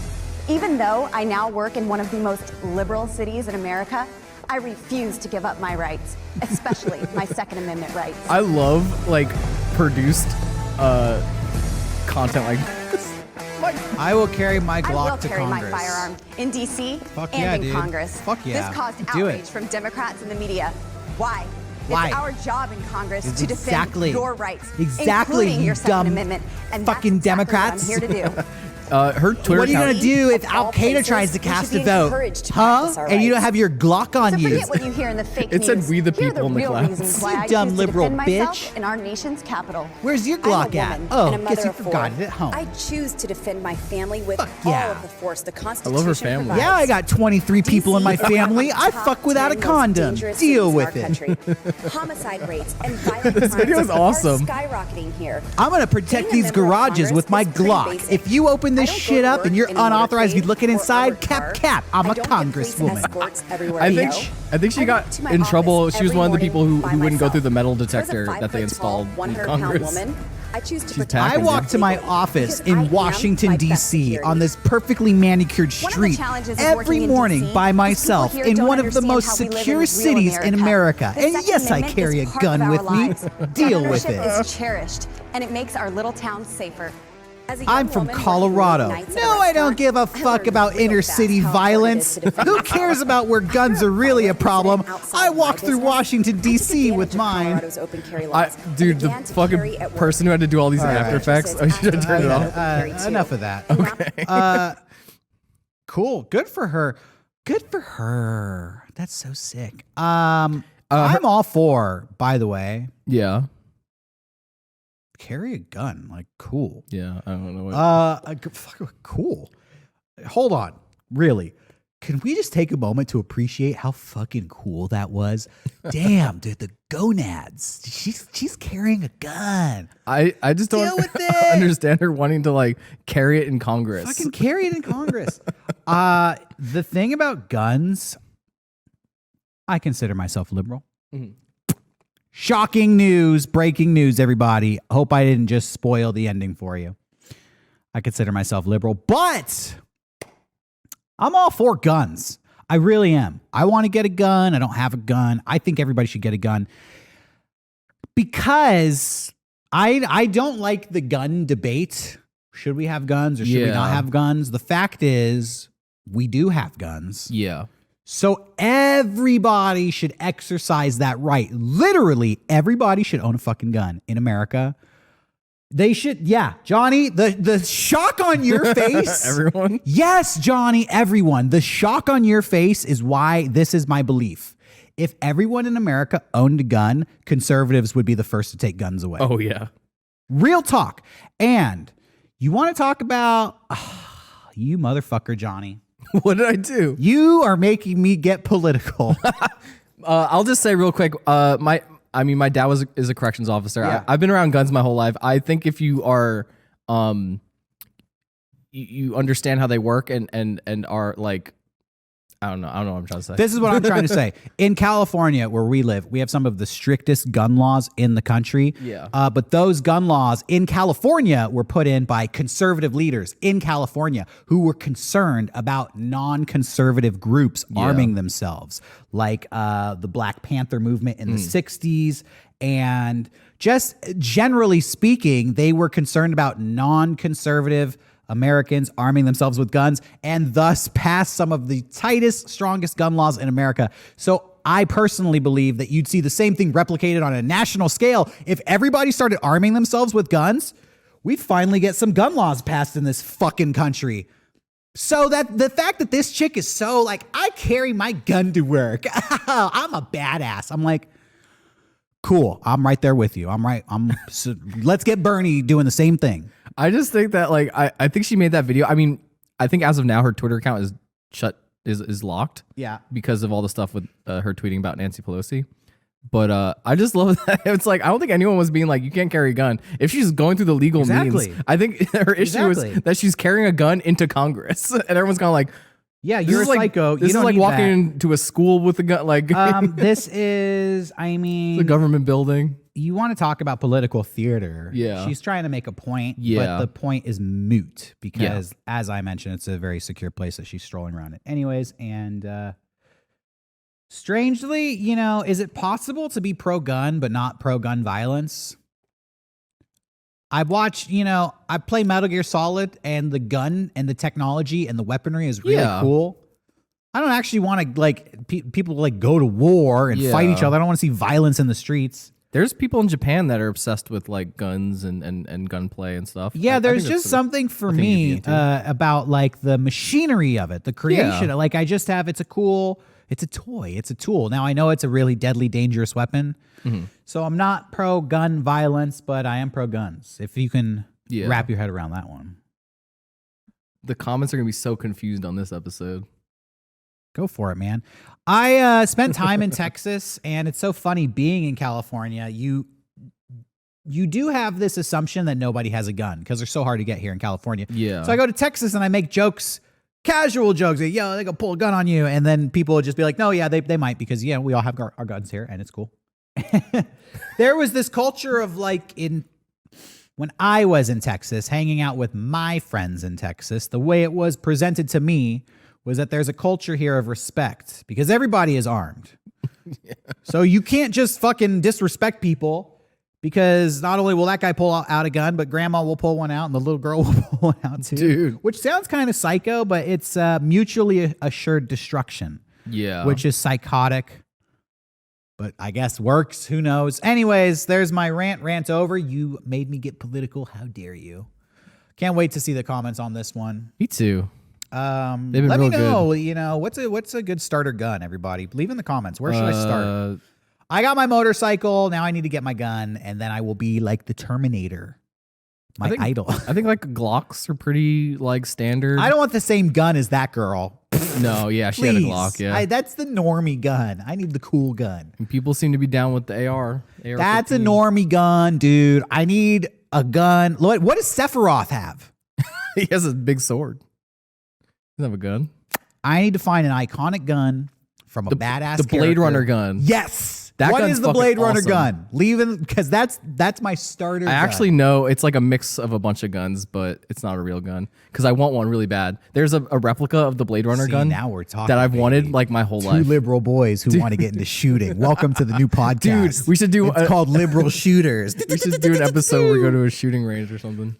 Speaker 8: Even though I now work in one of the most liberal cities in America, I refuse to give up my rights, especially my Second Amendment rights.
Speaker 1: I love like produced content like this.
Speaker 2: I will carry my Glock to Congress.
Speaker 8: I will carry my firearm in D.C. and in Congress.
Speaker 2: Fuck yeah.
Speaker 8: This caused
Speaker 2: Do
Speaker 8: outrage
Speaker 2: it.
Speaker 8: from Democrats and the media. Why?
Speaker 2: Why?
Speaker 8: It's our job in Congress
Speaker 2: It's
Speaker 8: to defend your rights,
Speaker 2: exactly,
Speaker 8: including your
Speaker 2: you
Speaker 8: Second
Speaker 2: dumb
Speaker 8: Amendment. And
Speaker 2: fucking
Speaker 8: that's exactly
Speaker 2: Democrats.
Speaker 8: what I'm here to do.
Speaker 1: Her Twitter
Speaker 2: What are you
Speaker 1: account.
Speaker 2: going to do if Al Qaeda tries to cast a vote? Huh? And you don't have your Glock on
Speaker 8: So
Speaker 2: you.
Speaker 8: forget what you hear in the fake
Speaker 1: It said
Speaker 8: news.
Speaker 1: we the
Speaker 8: Here are
Speaker 1: people in the
Speaker 8: real
Speaker 1: class.
Speaker 8: reasons why
Speaker 2: You
Speaker 8: I
Speaker 2: dumb
Speaker 8: choose
Speaker 2: liberal
Speaker 8: to defend myself
Speaker 2: bitch.
Speaker 8: in our nation's capital.
Speaker 2: Where's your
Speaker 8: I'm a
Speaker 2: Glock at?
Speaker 8: woman
Speaker 2: Oh,
Speaker 8: and a
Speaker 2: guess
Speaker 8: mother
Speaker 2: you
Speaker 8: of
Speaker 2: forgot
Speaker 8: four.
Speaker 2: it at home.
Speaker 8: I choose to defend my family with
Speaker 2: Fuck
Speaker 8: all
Speaker 2: yeah.
Speaker 8: of the force the
Speaker 1: I
Speaker 8: Constitution
Speaker 1: love her family.
Speaker 8: provides.
Speaker 2: Yeah, I got 23 people in my family. I fuck without a condom. Deal with it.
Speaker 8: Homicide rates and violent
Speaker 1: This video is awesome.
Speaker 8: skyrocketing here.
Speaker 2: I'm going to protect these garages with my Glock. If you open this shit up and you're unauthorized, you looking inside, cap. I'm a congresswoman.
Speaker 1: I think she got in trouble. She was one of the people who wouldn't go through the metal detector that they installed in Congress.
Speaker 8: I choose to
Speaker 1: She's
Speaker 8: protect
Speaker 1: packing,
Speaker 2: I walk to my office in Washington, D.C. on this perfectly manicured street every morning by myself in one of the most secure cities in America. And yes, I carry a gun with me. Deal with it.
Speaker 8: Is cherished, and it makes our little town safer. As a young
Speaker 2: I'm from
Speaker 8: woman
Speaker 2: Colorado.
Speaker 8: working nights at a
Speaker 2: No, I don't
Speaker 8: restaurant,
Speaker 2: give a
Speaker 8: I
Speaker 2: fuck
Speaker 8: learned
Speaker 2: about
Speaker 8: real
Speaker 2: inner
Speaker 8: fast
Speaker 2: city
Speaker 8: how hard it is
Speaker 2: violence.
Speaker 8: to defend
Speaker 2: Who
Speaker 8: my
Speaker 2: cares
Speaker 8: family.
Speaker 2: about where guns are really a problem? I walk through Washington, D.C. with mine.
Speaker 1: Dude, the fucking person who had to do all these After Effects. Oh, should I turn it off?
Speaker 2: Enough of that.
Speaker 8: Okay.
Speaker 2: Cool. Good for her. Good for her. That's so sick. I'm all for, by the way.
Speaker 1: Yeah.
Speaker 2: Carry a gun. Like, cool.
Speaker 1: Yeah. I don't know what.
Speaker 2: Cool. Hold on. Really. Can we just take a moment to appreciate how fucking cool that was? Damn, dude, the gonads. She's carrying a gun.
Speaker 1: I just don't understand her wanting to like carry it in Congress.
Speaker 2: Fucking carry it in Congress. The thing about guns, I consider myself liberal. Mm-hmm. Shocking news, breaking news, everybody. Hope I didn't just spoil the ending for you. I consider myself liberal, but I'm all for guns. I really am. I want to get a gun. I don't have a gun. I think everybody should get a gun because I don't like the gun debate. Should we have guns or should we not have guns? The fact is we do have guns.
Speaker 1: Yeah.
Speaker 2: So everybody should exercise that right. Literally, everybody should own a fucking gun in America. They should, yeah. Johnny, the shock on your face.
Speaker 1: Everyone?
Speaker 2: Yes, Johnny, everyone. The shock on your face is why this is my belief. If everyone in America owned a gun, conservatives would be the first to take guns away.
Speaker 1: Oh, yeah.
Speaker 2: Real talk. And you want to talk about, you motherfucker, Johnny.
Speaker 1: What did I do?
Speaker 2: You are making me get political.
Speaker 1: I'll just say real quick, my dad is a corrections officer.
Speaker 2: Yeah.
Speaker 1: I've been around guns my whole life. I think if you are, you understand how they work and are like, I don't know what I'm trying to say.
Speaker 2: This is what I'm trying to say. In California, where we live, we have some of the strictest gun laws in the country.
Speaker 1: Yeah.
Speaker 2: But those gun laws in California were put in by conservative leaders in California who were concerned about non-conservative groups arming themselves, like the Black Panther movement in the 60s. And just generally speaking, they were concerned about non-conservative Americans arming themselves with guns and thus passed some of the tightest, strongest gun laws in America. So I personally believe that you'd see the same thing replicated on a national scale. If everybody started arming themselves with guns, we'd finally get some gun laws passed in this fucking country. So that the fact that this chick is so like, I carry my gun to work. I'm a badass. I'm like, cool. I'm right there with you. So let's get Bernie doing the same thing.
Speaker 1: I just think that like I think she made that video. I mean, I think as of now her Twitter account is is locked.
Speaker 2: Yeah.
Speaker 1: Because of all the stuff with her tweeting about Nancy Pelosi. But I just love that. It's like I don't think anyone was being like, you can't carry a gun. If she's going through the legal means, I think her issue is that she's carrying a gun into Congress. And everyone's kind of like,
Speaker 2: yeah, you're a psycho.
Speaker 1: This is like walking into a school with a gun. Like,
Speaker 2: this is, I mean,
Speaker 1: the government building.
Speaker 2: You want to talk about political theater.
Speaker 1: Yeah.
Speaker 2: She's trying to make a point,
Speaker 1: yeah,
Speaker 2: but the point is moot because, as I mentioned, it's a very secure place that she's strolling around in. Anyways, and strangely, you know, is it possible to be pro-gun but not pro-gun violence? I've watched, you know, I play Metal Gear Solid and the gun and the technology and the weaponry is really cool. I don't actually want to like people to like go to war and fight each other. I don't want to see violence in the streets.
Speaker 1: There's people in Japan that are obsessed with like guns and gunplay and stuff.
Speaker 2: Yeah, there's just something for me about like the machinery of it, the creation. Like I just have, it's a toy, it's a tool. Now I know it's a really deadly, dangerous weapon. Mm-hmm. So I'm not pro gun violence, but I am pro guns. If you can wrap your head around that one.
Speaker 1: The comments are going to be so confused on this episode.
Speaker 2: Go for it, man. I spent time in Texas, and it's so funny being in California. You do have this assumption that nobody has a gun because they're so hard to get here in California.
Speaker 1: Yeah.
Speaker 2: So I go to Texas and I make jokes, casual jokes. Like, yo, they go pull a gun on you. And then people would just be like, no, yeah, they might because, yeah, we all have our guns here and it's cool. There was this culture of like when I was in Texas, hanging out with my friends in Texas, the way it was presented to me was that there's a culture here of respect because everybody is armed. So you can't just fucking disrespect people because not only will that guy pull out a gun, but grandma will pull one out and the little girl will pull one out too.
Speaker 1: Dude.
Speaker 2: Which sounds kind of psycho, but it's mutually assured destruction.
Speaker 1: Yeah.
Speaker 2: Which is psychotic, but I guess works. Who knows? Anyways, there's my rant over. You made me get political. How dare you? Can't wait to see the comments on this one.
Speaker 1: Me too. They've been
Speaker 2: Let me
Speaker 1: real
Speaker 2: know. You know, what's a good starter gun? Everybody, leave in the comments. Where should I start? I got my motorcycle. Now I need to get my gun, and then I will be like the Terminator. My idol.
Speaker 1: I think like Glocks are pretty like standard.
Speaker 2: I don't want the same gun as that girl.
Speaker 1: No, yeah, she had a Glock. Yeah,
Speaker 2: that's the normie gun. I need the cool gun.
Speaker 1: And people seem to be down with the AR.
Speaker 2: That's a normie gun, dude. I need a gun. What does Sephiroth have?
Speaker 1: He has a big sword. He doesn't have a gun.
Speaker 2: I need to find an iconic gun from a badass.
Speaker 1: The Blade Runner gun.
Speaker 2: Yes.
Speaker 1: What
Speaker 2: gun's
Speaker 1: is
Speaker 2: the Blade Runner
Speaker 1: awesome.
Speaker 2: gun? Leaving because that's my starter.
Speaker 1: I actually know it's like a mix of a bunch of guns, but it's not a real gun because I want one really bad. There's a replica of the Blade Runner gun.
Speaker 2: Now we're talking.
Speaker 1: That I've wanted like my whole life.
Speaker 2: Two liberal boys who want to get into shooting. Welcome to the new podcast.
Speaker 1: Dude, we should do.
Speaker 2: It's called Liberal Shooters.
Speaker 1: We should do an episode where we go to a shooting range or something.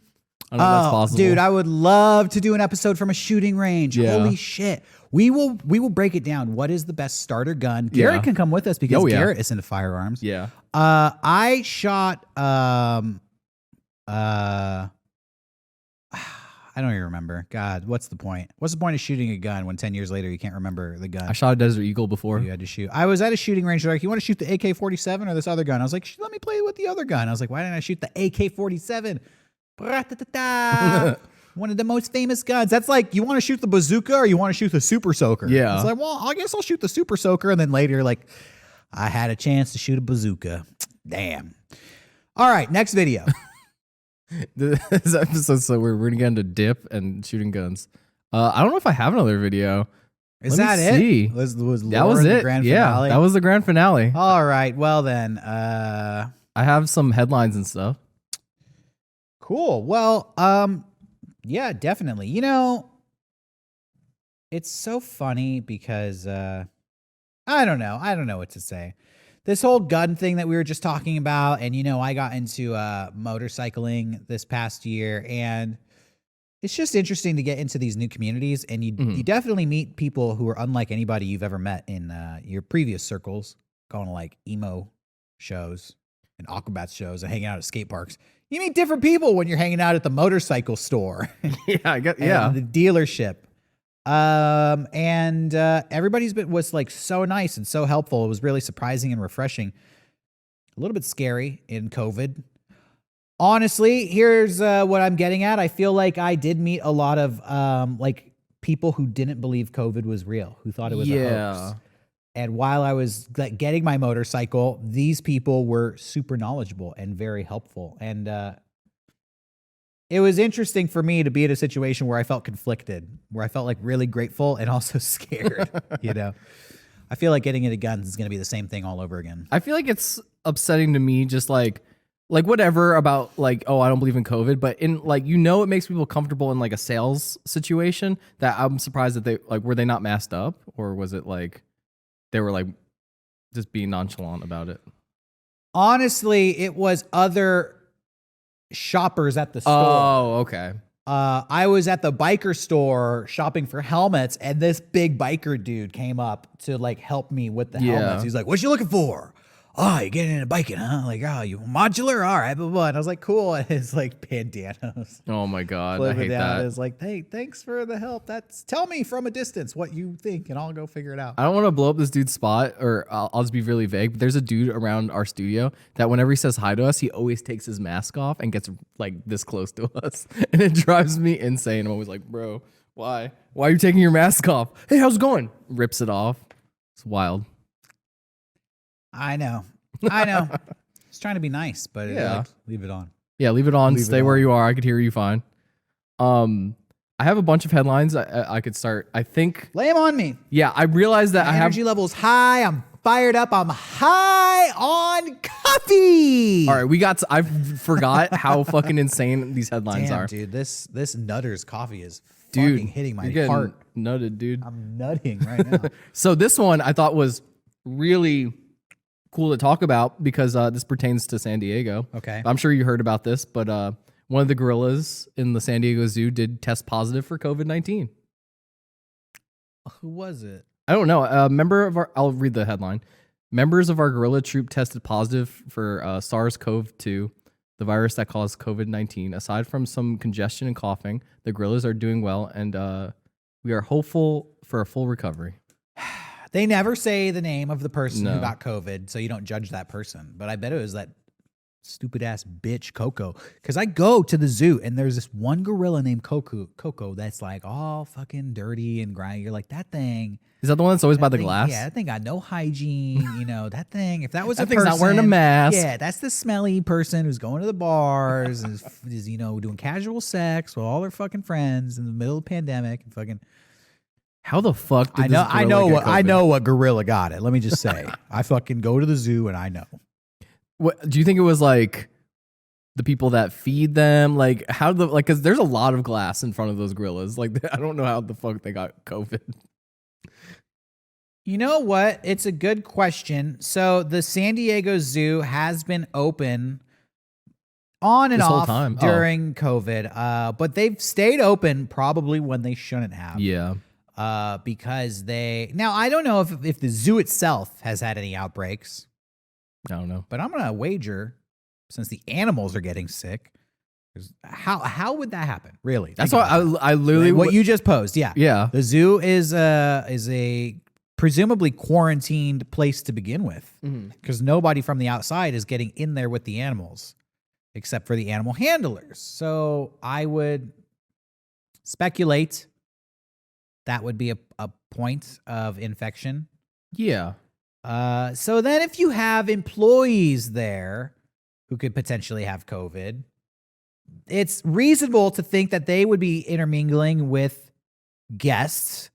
Speaker 1: I don't know if that's possible.
Speaker 2: Dude, I would love to do an episode from a shooting range.
Speaker 1: Yeah.
Speaker 2: Holy shit. We will break it down. What is the best starter gun? Garrett can come with us because Garrett is into firearms.
Speaker 1: Yeah.
Speaker 2: I shot I don't even remember. God, what's the point? What's the point of shooting a gun when 10 years later you can't remember the gun?
Speaker 1: I shot a Desert Eagle before.
Speaker 2: You had to shoot. I was at a shooting range. They're like, you want to shoot the AK-47 or this other gun? I was like, let me play with the other gun. I was like, why didn't I shoot the AK-47? One of the most famous guns. That's like, you want to shoot the bazooka or you want to shoot the super soaker?
Speaker 1: Yeah.
Speaker 2: It's like, well, I guess I'll shoot the super soaker. And then later, like, I had a chance to shoot a bazooka. Damn. All right, next video.
Speaker 1: This episode, so we're gonna get into dip and shooting guns. I don't know if I have another video.
Speaker 2: Is
Speaker 1: Let me
Speaker 2: that
Speaker 1: see.
Speaker 2: it? Was
Speaker 1: that was
Speaker 2: Lauren
Speaker 1: it?
Speaker 2: the grand
Speaker 1: yeah,
Speaker 2: finale?
Speaker 1: that was the grand finale.
Speaker 2: All right, well then.
Speaker 1: I have some headlines and stuff.
Speaker 2: Cool. Well, yeah, definitely. You know, it's so funny because I don't know what to say. This whole gun thing that we were just talking about, and you know, I got into motorcycling this past year, and it's just interesting to get into these new communities, and you definitely meet people who are unlike anybody you've ever met in your previous circles, going to like emo shows and Aquabats shows and hanging out at skate parks. You meet different people when you're hanging out at the motorcycle store.
Speaker 1: Yeah, I get. Yeah,
Speaker 2: the dealership. And everybody's was like so nice and so helpful. It was really surprising and refreshing. A little bit scary in COVID. Honestly, here's what I'm getting at. I feel like I did meet a lot of like people who didn't believe COVID was real, who thought it was a hoax. And while I was like getting my motorcycle, these people were super knowledgeable and very helpful. And it was interesting for me to be in a situation where I felt conflicted, where I felt like really grateful and also scared. You know, I feel like getting into guns is going to be the same thing all over again.
Speaker 1: I feel like it's upsetting to me, just like whatever about like, oh, I don't believe in COVID, but in like, you know, it makes people comfortable in like a sales situation that I'm surprised that they like, were they not masked up, or was it like they were like just being nonchalant about it?
Speaker 2: Honestly, it was other shoppers at the store.
Speaker 1: Oh, okay.
Speaker 2: I was at the biker store shopping for helmets, and this big biker dude came up to like help me with the helmets. He's like, "What you looking for?" "Oh, you're getting into biking, huh?" Like, "Oh, you modular? All right, blah, blah, blah." And I was like, "Cool." And it's like bandanas.
Speaker 1: Oh my God, I hate that.
Speaker 2: It's like, "Hey, thanks for the help. Tell me from a distance what you think, and I'll go figure it out."
Speaker 1: I don't want to blow up this dude's spot, or I'll just be really vague, but there's a dude around our studio that whenever he says hi to us, he always takes his mask off and gets like this close to us. And it drives me insane. I'm always like, bro, why? Why are you taking your mask off? "Hey, how's it going?" Rips it off. It's wild.
Speaker 2: I know. Just trying to be nice, but like, leave it on.
Speaker 1: Yeah, leave it on. Stay where you are. I could hear you fine. I have a bunch of headlines. I could start. I think.
Speaker 2: Lay them on me.
Speaker 1: Yeah, I realized that
Speaker 2: My energy level's high. I'm fired up. I'm high on coffee.
Speaker 1: All right, I forgot how fucking insane these headlines
Speaker 2: Damn,
Speaker 1: are.
Speaker 2: dude, this Nutter's coffee is fucking hitting my heart.
Speaker 1: Nutted, dude.
Speaker 2: I'm nutting right now.
Speaker 1: So this one I thought was really cool to talk about because this pertains to San Diego.
Speaker 2: Okay.
Speaker 1: I'm sure you heard about this, but one of the gorillas in the San Diego Zoo did test positive for COVID-19.
Speaker 2: Who was it?
Speaker 1: I don't know. I'll read the headline. Members of our gorilla troop tested positive for SARS-CoV-2, the virus that caused COVID-19. Aside from some congestion and coughing, the gorillas are doing well and We are hopeful for a full recovery.
Speaker 2: They never say the name of the person who
Speaker 1: No.
Speaker 2: got COVID, so you don't judge that person. But I bet it was that stupid ass bitch Coco. Because I go to the zoo and there's this one gorilla named Coco that's like all fucking dirty and grimy. You're like, that thing.
Speaker 1: Is that the one that's always by the
Speaker 2: thing,
Speaker 1: glass?
Speaker 2: Yeah, that thing got no hygiene. You know, that thing, if that was
Speaker 1: That
Speaker 2: a
Speaker 1: thing's
Speaker 2: person.
Speaker 1: not wearing a mask.
Speaker 2: Yeah, that's the smelly person who's going to the bars and is, you know, doing casual sex with all their fucking friends in the middle of the pandemic and fucking.
Speaker 1: How the fuck did
Speaker 2: I know what gorilla got it. Let me just say. I fucking go to the zoo and I know.
Speaker 1: What do you think it was like the people that feed them? Like how because there's a lot of glass in front of those gorillas. Like I don't know how the fuck they got COVID.
Speaker 2: You know what? It's a good question. So the San Diego Zoo has been open on and
Speaker 1: This whole
Speaker 2: off
Speaker 1: time?
Speaker 2: during COVID, but they've stayed open probably when they shouldn't have.
Speaker 1: Yeah.
Speaker 2: Because now I don't know if the zoo itself has had any outbreaks,
Speaker 1: I don't know.
Speaker 2: but I'm gonna wager, since the animals are getting sick, how would that happen? Really?
Speaker 1: That's
Speaker 2: Think
Speaker 1: why
Speaker 2: about
Speaker 1: I literally
Speaker 2: what you just posed. Yeah.
Speaker 1: Yeah.
Speaker 2: The zoo is a presumably quarantined place to begin with, because nobody from the outside is getting in there with the animals, except for the animal handlers. So I would speculate that would be a point of infection.
Speaker 1: Yeah.
Speaker 2: So then if you have employees there who could potentially have COVID, it's reasonable to think that they would be intermingling with guests.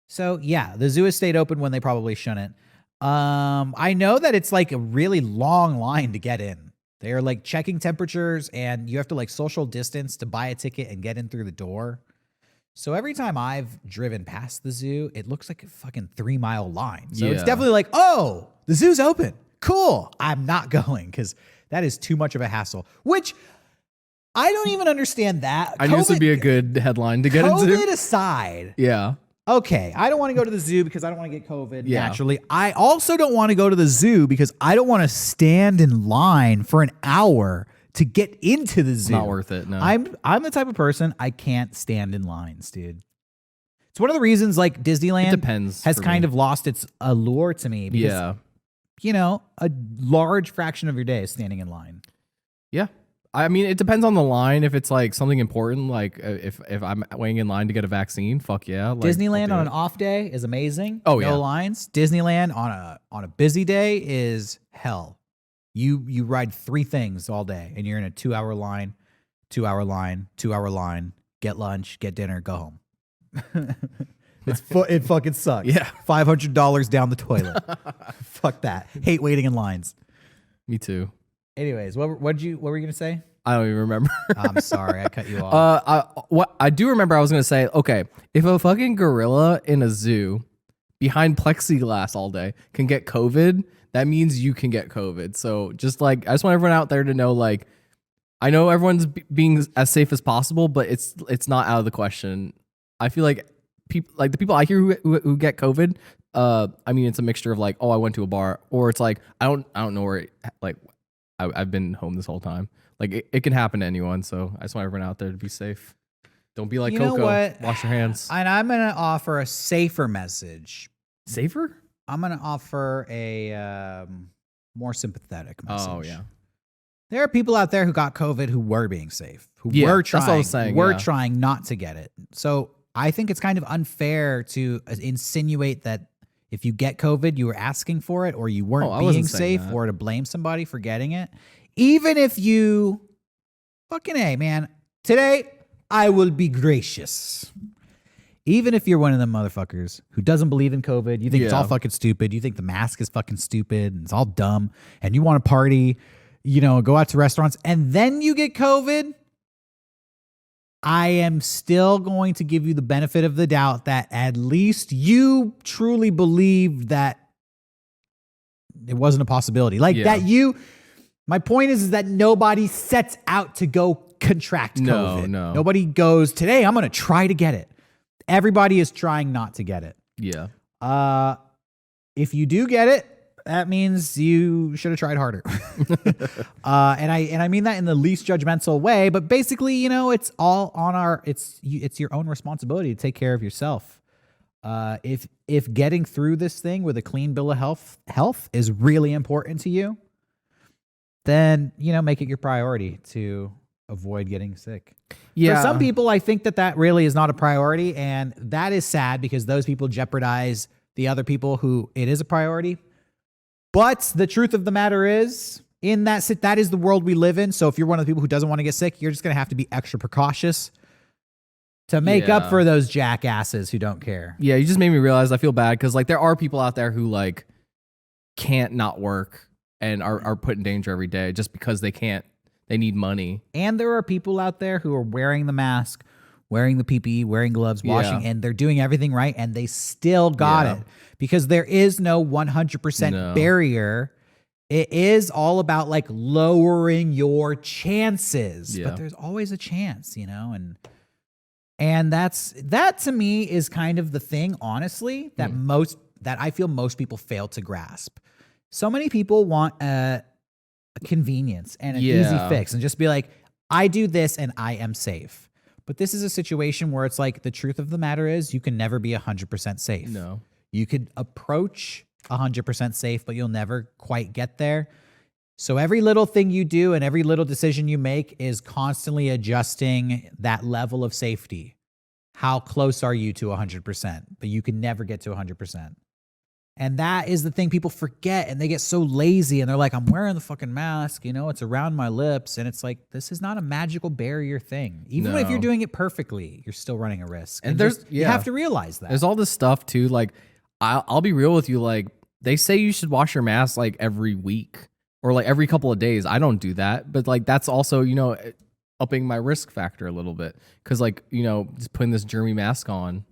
Speaker 2: So yeah, the zoo has stayed open when they probably shouldn't. I know that it's like a really long line to get in. They're like checking temperatures and you have to like social distance to buy a ticket and get in through the door. So every time I've driven past the zoo, it looks like a fucking 3-mile line. So it's
Speaker 1: Yeah.
Speaker 2: definitely like, oh, the zoo's open. Cool. I'm not going because that is too much of a hassle, which I don't even understand that.
Speaker 1: I knew this would be a good headline to get
Speaker 2: COVID
Speaker 1: into.
Speaker 2: aside,
Speaker 1: Yeah.
Speaker 2: okay, I don't want to go to the zoo because I don't want to get COVID
Speaker 1: Yeah.
Speaker 2: naturally. I also don't want to go to the zoo because I don't want to stand in line for an hour to get into the zoo.
Speaker 1: Not worth it, no.
Speaker 2: I'm the type of person, I can't stand in lines, dude. It's one of the reasons like Disneyland
Speaker 1: depends
Speaker 2: has
Speaker 1: for
Speaker 2: kind
Speaker 1: me.
Speaker 2: of lost its allure to me because,
Speaker 1: Yeah.
Speaker 2: you know, a large fraction of your day is standing in line.
Speaker 1: Yeah. I mean, it depends on the line. If it's like something important, like if I'm waiting in line to get a vaccine, fuck yeah. Like,
Speaker 2: Disneyland
Speaker 1: I'll do
Speaker 2: on an
Speaker 1: it.
Speaker 2: off day is amazing.
Speaker 1: Oh,
Speaker 2: no
Speaker 1: yeah.
Speaker 2: lines. Disneyland on a busy day is hell. You ride 3 things all day and you're in a 2-hour line, 2-hour line, 2-hour line, get lunch, get dinner, go home. It fucking sucks.
Speaker 1: Yeah.
Speaker 2: $500 down the toilet. Fuck that. Hate waiting in lines.
Speaker 1: Me too.
Speaker 2: Anyways, what were you gonna say?
Speaker 1: I don't even remember.
Speaker 2: I'm sorry, I cut you off.
Speaker 1: I do remember I was gonna say, okay, if a fucking gorilla in a zoo behind plexiglass all day can get COVID, that means you can get COVID. So just like, I just want everyone out there to know, like, I know everyone's being as safe as possible, but it's not out of the question. I feel like the people I hear who get COVID, I mean, it's a mixture of like, oh, I went to a bar, or it's like, I don't know where I've been home this whole time. Like it can happen to anyone. So I just want everyone out there to be safe. Don't be like
Speaker 2: You know
Speaker 1: Coco.
Speaker 2: what?
Speaker 1: Wash your hands.
Speaker 2: And I'm gonna offer a safer message.
Speaker 1: Safer?
Speaker 2: I'm going to offer a more sympathetic message.
Speaker 1: Oh, yeah.
Speaker 2: There are people out there who got COVID who were being safe, who
Speaker 1: Yeah,
Speaker 2: were
Speaker 1: that's
Speaker 2: trying,
Speaker 1: what I was saying,
Speaker 2: were
Speaker 1: yeah.
Speaker 2: trying not to get it. So I think it's kind of unfair to insinuate that if you get COVID, you were asking for it or you weren't
Speaker 1: I
Speaker 2: being
Speaker 1: wasn't saying
Speaker 2: safe
Speaker 1: that.
Speaker 2: or to blame somebody for getting it. Even if you fucking A, man, today I will be gracious. Even if you're one of them motherfuckers who doesn't believe in COVID, you think it's all
Speaker 1: Yeah.
Speaker 2: fucking stupid, you think the mask is fucking stupid and it's all dumb, and you want to party, you know, go out to restaurants, and then you get COVID, I am still going to give you the benefit of the doubt that at least you truly believed that it wasn't a possibility. Like
Speaker 1: Yeah.
Speaker 2: that my point is that nobody sets out to go contract COVID.
Speaker 1: No.
Speaker 2: Nobody goes, today I'm going to try to get it. Everybody is trying not to get it.
Speaker 1: Yeah.
Speaker 2: If you do get it, that means you should have tried harder. And I mean that in the least judgmental way, but basically, it's all on it's your own responsibility to take care of yourself. If getting through this thing with a clean bill of health is really important to you, then, make it your priority to avoid getting sick.
Speaker 1: Yeah.
Speaker 2: For some people, I think that really is not a priority, and that is sad because those people jeopardize the other people who it is a priority. But the truth of the matter is, that is the world we live in. So if you're one of the people who doesn't want to get sick, you're just going to have to be extra precautious to make up for those jackasses who don't care.
Speaker 1: Yeah, you just made me realize I feel bad because like there are people out there who like can't not work and are put in danger every day just because they can't. They need money.
Speaker 2: And there are people out there who are wearing the mask, wearing the PPE, wearing gloves, washing, and they're doing everything right, and they still got it because there is no 100% barrier. It is all about like lowering your chances, but there's always a chance, and that to me is kind of the thing, honestly, that I feel most people fail to grasp. So many people want a convenience and an easy fix and just be like, I do this and I am safe. But this is a situation where it's like the truth of the matter is you can never be 100% safe.
Speaker 1: No.
Speaker 2: You could approach 100% safe, but you'll never quite get there. So every little thing you do and every little decision you make is constantly adjusting that level of safety. How close are you to 100%? But you can never get to 100%. And that is the thing people forget, and they get so lazy and they're like, I'm wearing the fucking mask, it's around my lips. And it's like, this is not a magical barrier thing. Even if you're doing it perfectly, you're still running a risk. And you have to realize that.
Speaker 1: There's all this stuff too. Like I'll be real with you. Like they say you should wash your mask like every week or like every couple of days. I don't do that, but like, that's also, upping my risk factor a little bit. Cause like, just putting this germy mask on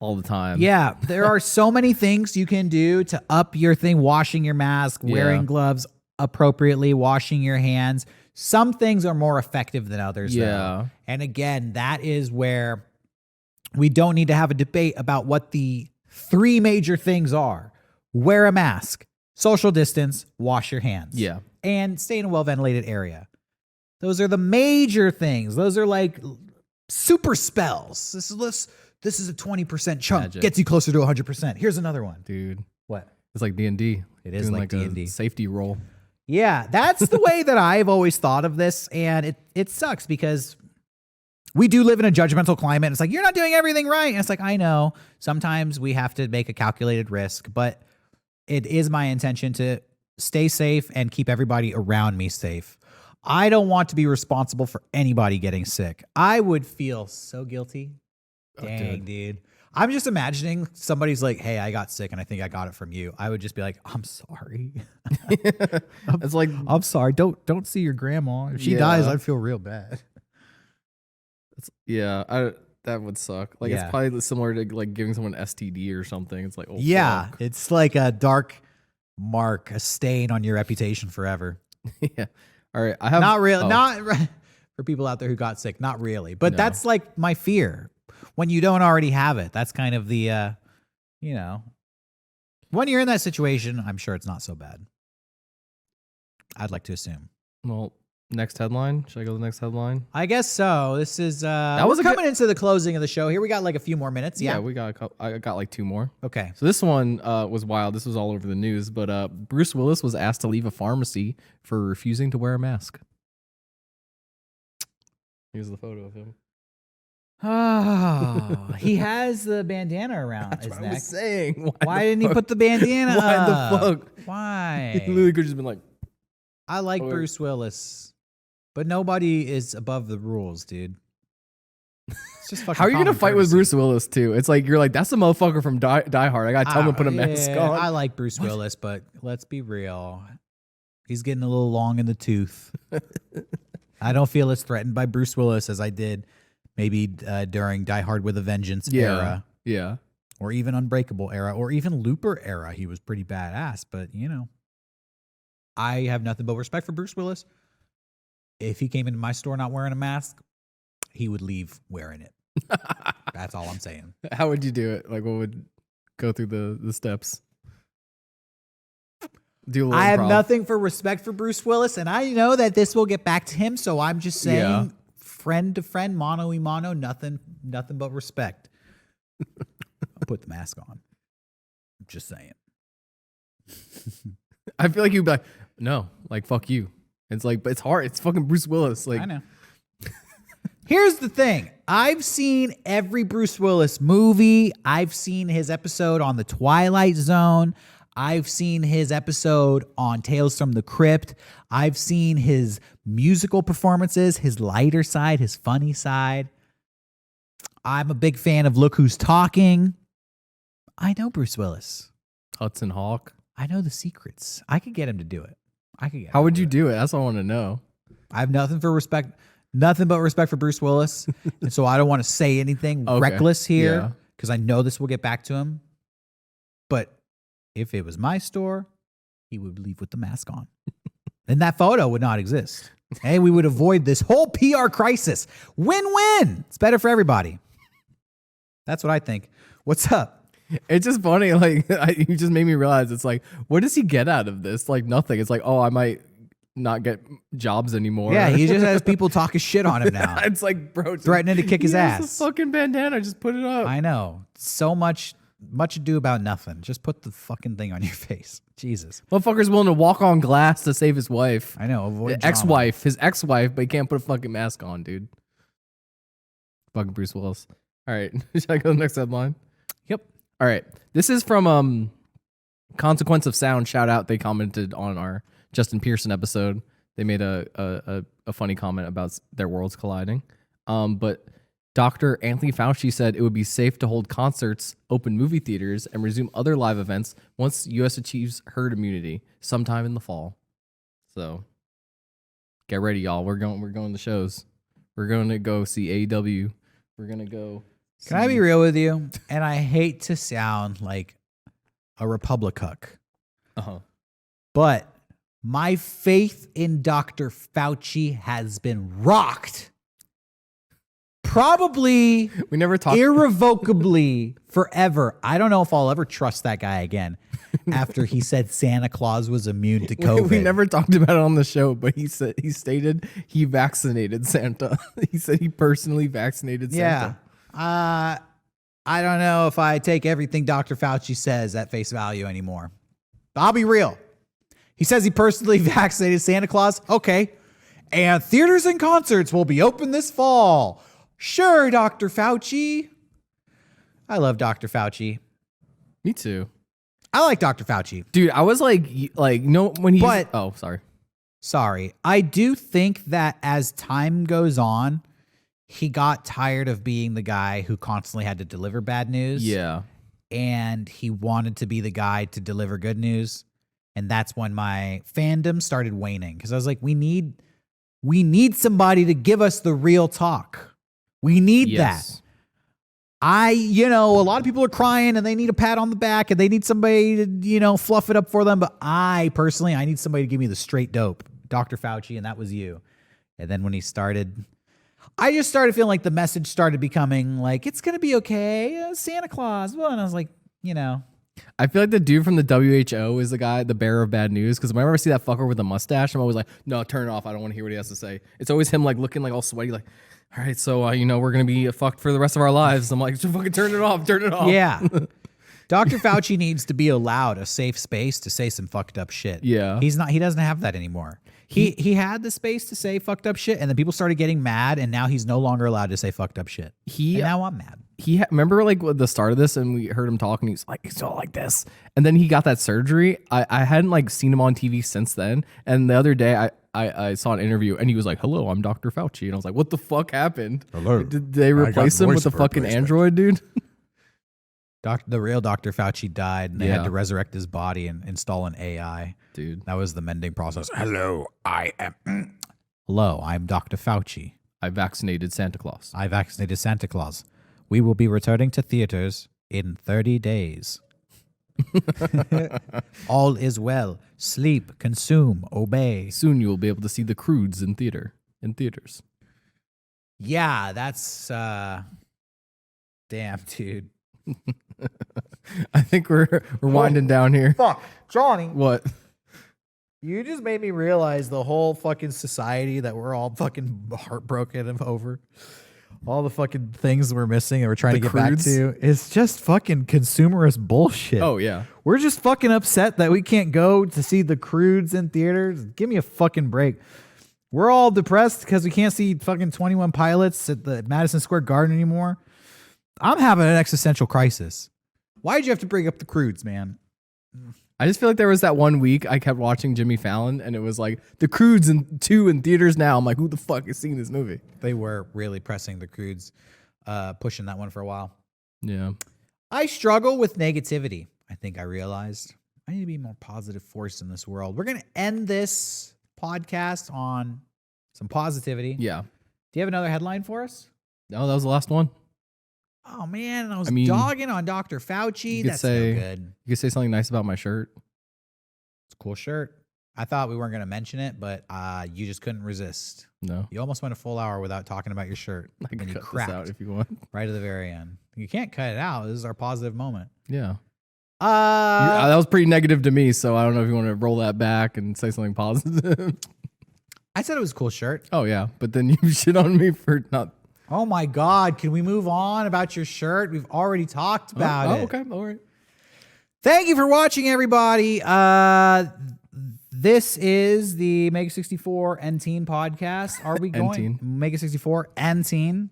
Speaker 1: all the time.
Speaker 2: Yeah, there are so many things you can do to up your thing. Washing your mask, wearing gloves appropriately, washing your hands. Some things are more effective than others. Though. And again, that is where we don't need to have a debate about what the three major things are. Wear a mask, social distance, wash your hands.
Speaker 1: Yeah.
Speaker 2: And stay in a well-ventilated area. Those are the major things. Those are like super spells. This is a 20% chunk.
Speaker 1: Magic.
Speaker 2: Gets you closer to 100%. Here's another one.
Speaker 1: Dude.
Speaker 2: What?
Speaker 1: It's like D&D.
Speaker 2: It is like D&D.
Speaker 1: Safety roll.
Speaker 2: Yeah, that's the way that I've always thought of this. And it sucks because we do live in a judgmental climate. It's like, you're not doing everything right. And it's like, I know. Sometimes we have to make a calculated risk. But it is my intention to stay safe and keep everybody around me safe. I don't want to be responsible for anybody getting sick. I would feel so guilty. Dang, dude. I'm just imagining somebody's like, hey, I got sick and I think I got it from you. I would just be like, I'm sorry.
Speaker 1: It's like,
Speaker 2: I'm sorry. Don't see your grandma. If she dies, I'd feel real bad.
Speaker 1: That would suck. Like, it's probably similar to like giving someone STD or something. It's like, oh, fuck.
Speaker 2: It's like a dark mark, a stain on your reputation forever.
Speaker 1: Yeah. All right. I have
Speaker 2: not really, not for people out there who got sick. Not really, but that's like my fear. When you don't already have it, that's kind of the, when you're in that situation, I'm sure it's not so bad. I'd like to assume.
Speaker 1: Well, next headline. Should I go to the next headline?
Speaker 2: I guess so. This is, we're coming into the closing of the show here. We got like a few more minutes. Yeah,
Speaker 1: we got I got like two more.
Speaker 2: Okay.
Speaker 1: So this one was wild. This was all over the news, but Bruce Willis was asked to leave a pharmacy for refusing to wear a mask. Here's the photo of him.
Speaker 2: Oh, he has the bandana around
Speaker 1: That's
Speaker 2: his
Speaker 1: what
Speaker 2: neck.
Speaker 1: I was saying.
Speaker 2: Why didn't he put the bandana
Speaker 1: Why
Speaker 2: up?
Speaker 1: the fuck?
Speaker 2: Why?
Speaker 1: He literally could have just been like,
Speaker 2: I like Bruce Willis, but nobody is above the rules, dude. It's just fucking
Speaker 1: how are you gonna
Speaker 2: common
Speaker 1: fight with
Speaker 2: courtesy.
Speaker 1: Bruce Willis too? It's like you're like, that's a motherfucker from Die Hard. I gotta tell him to put a mask on.
Speaker 2: I like Bruce Willis, but let's be real. He's getting a little long in the tooth. I don't feel as threatened by Bruce Willis as I did maybe during Die Hard with a Vengeance era.
Speaker 1: Yeah.
Speaker 2: Or even Unbreakable era, or even Looper era. He was pretty badass, but I have nothing but respect for Bruce Willis. If he came into my store not wearing a mask, he would leave wearing it. That's all I'm saying.
Speaker 1: How would you do it? Like, what would go through the steps? Do a little
Speaker 2: I have
Speaker 1: improv.
Speaker 2: nothing for respect for Bruce Willis, and I know that this will get back to him. So I'm just saying, friend to friend, mano y mano, nothing but respect. I'll put the mask on. I'm just saying.
Speaker 1: I feel like you'd be like, no, like fuck you. It's like, but it's hard. It's fucking Bruce Willis. Like,
Speaker 2: I know. Here's the thing. I've seen every Bruce Willis movie. I've seen his episode on The Twilight Zone. I've seen his episode on Tales from the Crypt. I've seen his musical performances, his lighter side, his funny side. I'm a big fan of Look Who's Talking. I know Bruce Willis.
Speaker 1: Hudson Hawk.
Speaker 2: I know the secrets. I could get him to do it.
Speaker 1: How would you do it? That's what I want to know.
Speaker 2: I have nothing but respect for Bruce Willis. And so I don't want to say anything reckless here because I know this will get back to him. But if it was my store, he would leave with the mask on. And that photo would not exist. Hey, we would avoid this whole PR crisis. Win-win. It's better for everybody. That's what I think. What's up?
Speaker 1: It's just funny. Like, you just made me realize it's like, what does he get out of this? Like, nothing. It's like, oh, I might not get jobs anymore.
Speaker 2: Yeah, he just has people talking shit on him now.
Speaker 1: It's like, bro,
Speaker 2: threatening to kick his ass.
Speaker 1: It's a fucking bandana. Just put it up.
Speaker 2: I know. So much ado about nothing. Just put the fucking thing on your face. Jesus.
Speaker 1: Motherfucker's willing to walk on glass to save his wife.
Speaker 2: I know. Avoid
Speaker 1: his ex-wife, but he can't put a fucking mask on, dude. Fucking Bruce Willis. All right. Should I go to the next headline?
Speaker 2: Yep.
Speaker 1: All right. This is from Consequence of Sound. Shout out. They commented on our Justin Pearson episode. They made a funny comment about their worlds colliding. But Dr. Anthony Fauci said it would be safe to hold concerts, open movie theaters, and resume other live events once U.S. achieves herd immunity sometime in the fall. So get ready, y'all. We're going to shows. We're going to go see AEW. We're going to go.
Speaker 2: Can I be real with you? And I hate to sound like a Republicuck. But my faith in Dr. Fauci has been rocked. Probably
Speaker 1: we never talked
Speaker 2: irrevocably forever. I don't know if I'll ever trust that guy again after he said Santa Claus was immune to COVID.
Speaker 1: We never talked about it on the show, but he stated he vaccinated Santa. He said he personally vaccinated Santa.
Speaker 2: I don't know if I take everything Dr. Fauci says at face value anymore. But I'll be real. He says he personally vaccinated Santa Claus. Okay. And theaters and concerts will be open this fall. Sure, Dr. Fauci. I love Dr. Fauci.
Speaker 1: Me too.
Speaker 2: I like Dr. Fauci.
Speaker 1: Dude, I was like no, when he... Sorry.
Speaker 2: I do think that as time goes on, he got tired of being the guy who constantly had to deliver bad news.
Speaker 1: Yeah.
Speaker 2: And he wanted to be the guy to deliver good news. And that's when my fandom started waning. Because I was like, we need somebody to give us the real talk. We need that. A lot of people are crying and they need a pat on the back and they need somebody to, fluff it up for them. But I need somebody to give me the straight dope. Dr. Fauci, and that was you. And then when he started, I just started feeling like the message started becoming like, it's going to be okay. Santa Claus. Well, and I was like,
Speaker 1: I feel like the dude from the WHO is the bearer of bad news. Because whenever I see that fucker with a mustache, I'm always like, no, turn it off. I don't want to hear what he has to say. It's always him like looking like all sweaty, like, all right, so, we're going to be fucked for the rest of our lives. I'm like, just fucking turn it off.
Speaker 2: Yeah. Dr. Fauci needs to be allowed a safe space to say some fucked up shit.
Speaker 1: Yeah.
Speaker 2: He doesn't have that anymore. He had the space to say fucked up shit, and then people started getting mad, and now he's no longer allowed to say fucked up shit. And now I'm mad.
Speaker 1: Remember like at the start of this, and we heard him talk, and he's all like this, and then he got that surgery. I hadn't seen him on TV since then, and the other day I saw an interview, and he was like, "Hello, I'm Dr. Fauci," and I was like, "What the fuck happened?
Speaker 3: Hello,
Speaker 1: did they replace him with a fucking android, dude?"
Speaker 2: The real Dr. Fauci died, and they had to resurrect his body and install an AI.
Speaker 1: Dude,
Speaker 2: that was the mending process.
Speaker 3: Hello,
Speaker 2: Hello, I'm Dr. Fauci.
Speaker 1: I vaccinated Santa Claus.
Speaker 2: I vaccinated Santa Claus. We will be returning to theaters in 30 days. All is well. Sleep, consume, obey.
Speaker 1: Soon you will be able to see the Croods in theaters.
Speaker 2: Yeah, that's damn, dude.
Speaker 1: I think we're winding down here.
Speaker 2: Fuck, Johnny.
Speaker 1: What?
Speaker 2: You just made me realize the whole fucking society that we're all fucking heartbroken over. All the fucking things we're missing and we're trying to get back to. It's just fucking consumerist bullshit.
Speaker 1: Oh, yeah.
Speaker 2: We're just fucking upset that we can't go to see the Croods in theaters. Give me a fucking break. We're all depressed because we can't see fucking 21 Pilots at the Madison Square Garden anymore. I'm having an existential crisis. Why'd you have to bring up the Croods, man?
Speaker 1: I just feel like there was that one week I kept watching Jimmy Fallon and it was like the Croods 2 in theaters now. I'm like, who the fuck is seeing this movie?
Speaker 2: They were really pressing the Croods, pushing that one for a while.
Speaker 1: Yeah.
Speaker 2: I struggle with negativity. I think I realized I need to be a more positive force in this world. We're going to end this podcast on some positivity.
Speaker 1: Yeah.
Speaker 2: Do you have another headline for us?
Speaker 1: No, that was the last one.
Speaker 2: Oh, man. I was dogging on Dr. Fauci. That's no good.
Speaker 1: You could say something nice about my shirt.
Speaker 2: It's a cool shirt. I thought we weren't going to mention it, but you just couldn't resist.
Speaker 1: No.
Speaker 2: You almost went a full hour without talking about your shirt.
Speaker 1: I can
Speaker 2: and you
Speaker 1: cut
Speaker 2: cracked
Speaker 1: this out if you want.
Speaker 2: right at the very end. You can't cut it out. This is our positive moment.
Speaker 1: Yeah. That was pretty negative to me, so I don't know if you want to roll that back and say something positive.
Speaker 2: I said it was a cool shirt.
Speaker 1: Oh, yeah. But then you shit on me for not...
Speaker 2: Oh my God. Can we move on about your shirt? We've already talked about it.
Speaker 1: Oh, okay. All right.
Speaker 2: Thank you for watching, everybody. This is the Mega64antine podcast. Are we going? Mega64antine.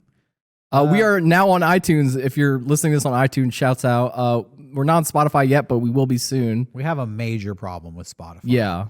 Speaker 1: We are now on iTunes. If you're listening to this on iTunes, shouts out. We're not on Spotify yet, but we will be soon.
Speaker 2: We have a major problem with Spotify.
Speaker 1: Yeah.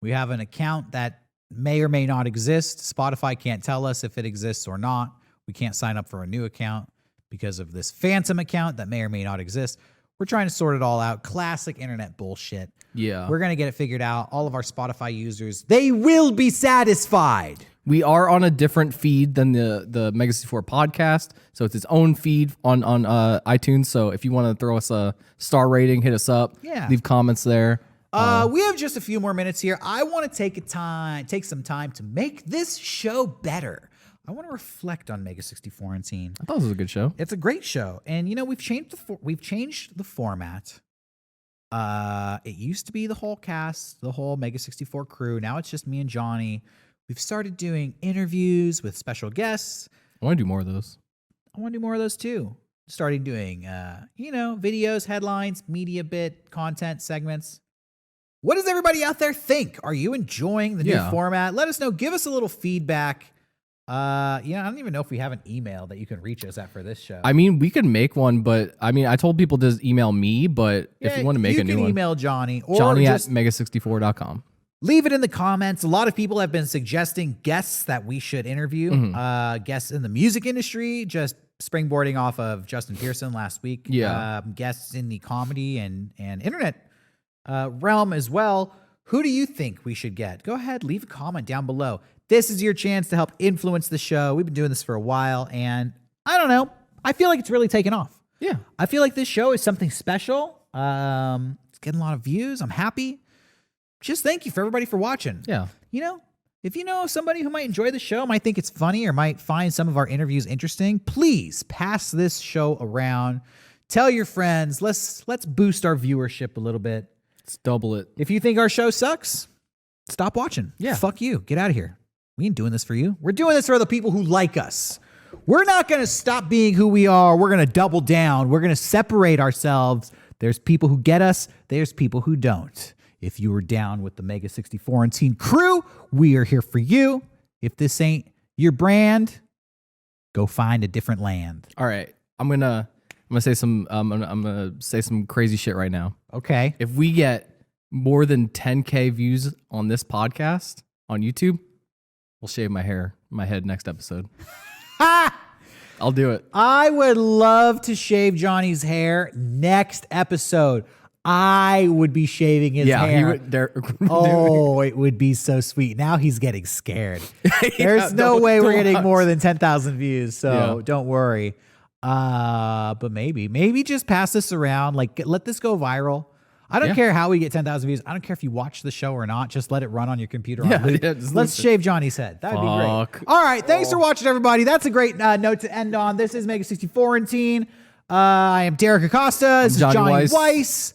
Speaker 2: We have an account that may or may not exist. Spotify can't tell us if it exists or not. We can't sign up for a new account because of this phantom account that may or may not exist. We're trying to sort it all out. Classic internet bullshit.
Speaker 1: Yeah.
Speaker 2: We're going to get it figured out. All of our Spotify users, they will be satisfied.
Speaker 1: We are on a different feed than the Mega64 podcast. So it's its own feed on iTunes. So if you want to throw us a star rating, hit us up.
Speaker 2: Yeah.
Speaker 1: Leave comments there.
Speaker 2: We have just a few more minutes here. I want to take some time to make this show better. I want to reflect on Mega64antine.
Speaker 1: I thought this was a good show.
Speaker 2: It's a great show, and you know we've changed the format. It used to be the whole cast, the whole Mega64 crew. Now it's just me and Johnny. We've started doing interviews with special guests.
Speaker 1: I want to do more of those.
Speaker 2: I want to do more of those too. Starting doing videos, headlines, media bit, content segments. What does everybody out there think? Are you enjoying the new format? Let us know. Give us a little feedback. I don't even know if we have an email that you can reach us at for this show.
Speaker 1: I mean, we could make one, but I mean, I told people to email me, but if you want to make a new one,
Speaker 2: you can email Johnny or
Speaker 1: Johnny
Speaker 2: just
Speaker 1: at mega64.com.
Speaker 2: Leave it in the comments. A lot of people have been suggesting guests that we should interview. Guests in the music industry, just springboarding off of Justin Pearson last week.
Speaker 1: Yeah.
Speaker 2: Guests in the comedy and internet realm as well. Who do you think we should get? Go ahead, leave a comment down below. This is your chance to help influence the show. We've been doing this for a while, and I don't know. I feel like it's really taken off.
Speaker 1: Yeah.
Speaker 2: I feel like this show is something special. It's getting a lot of views. I'm happy. Just thank you for everybody for watching.
Speaker 1: Yeah.
Speaker 2: If you know somebody who might enjoy the show, might think it's funny, or might find some of our interviews interesting, please pass this show around. Tell your friends. Let's boost our viewership a little bit.
Speaker 1: Let's double it.
Speaker 2: If you think our show sucks, stop watching.
Speaker 1: Yeah.
Speaker 2: Fuck you. Get out of here. We ain't doing this for you. We're doing this for the people who like us. We're not going to stop being who we are. We're going to double down. We're going to separate ourselves. There's people who get us. There's people who don't. If you were down with the Mega64antine crew, we are here for you. If this ain't your brand, go find a different land.
Speaker 1: All right. I'm gonna say some I'm gonna say some crazy shit right now.
Speaker 2: Okay.
Speaker 1: If we get more than 10K views on this podcast on YouTube, we'll shave my head next episode. I'll do it.
Speaker 2: I would love to shave Johnny's hair next episode. I would be shaving his hair. It would be so sweet. Now he's getting scared. There's no way we're getting more than 10,000 views, so don't worry. But maybe just pass this around. Like, let this go viral. I don't care how we get 10,000 views. I don't care if you watch the show or not. Just let it run on your computer. Let's shave Johnny's head. That'd be great. All right. Thanks for watching, everybody. That's a great note to end on. This is Mega64antine. I am Derek Acosta. This is Johnny Weiss.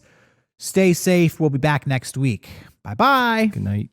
Speaker 2: Stay safe. We'll be back next week. Bye-bye.
Speaker 1: Good night.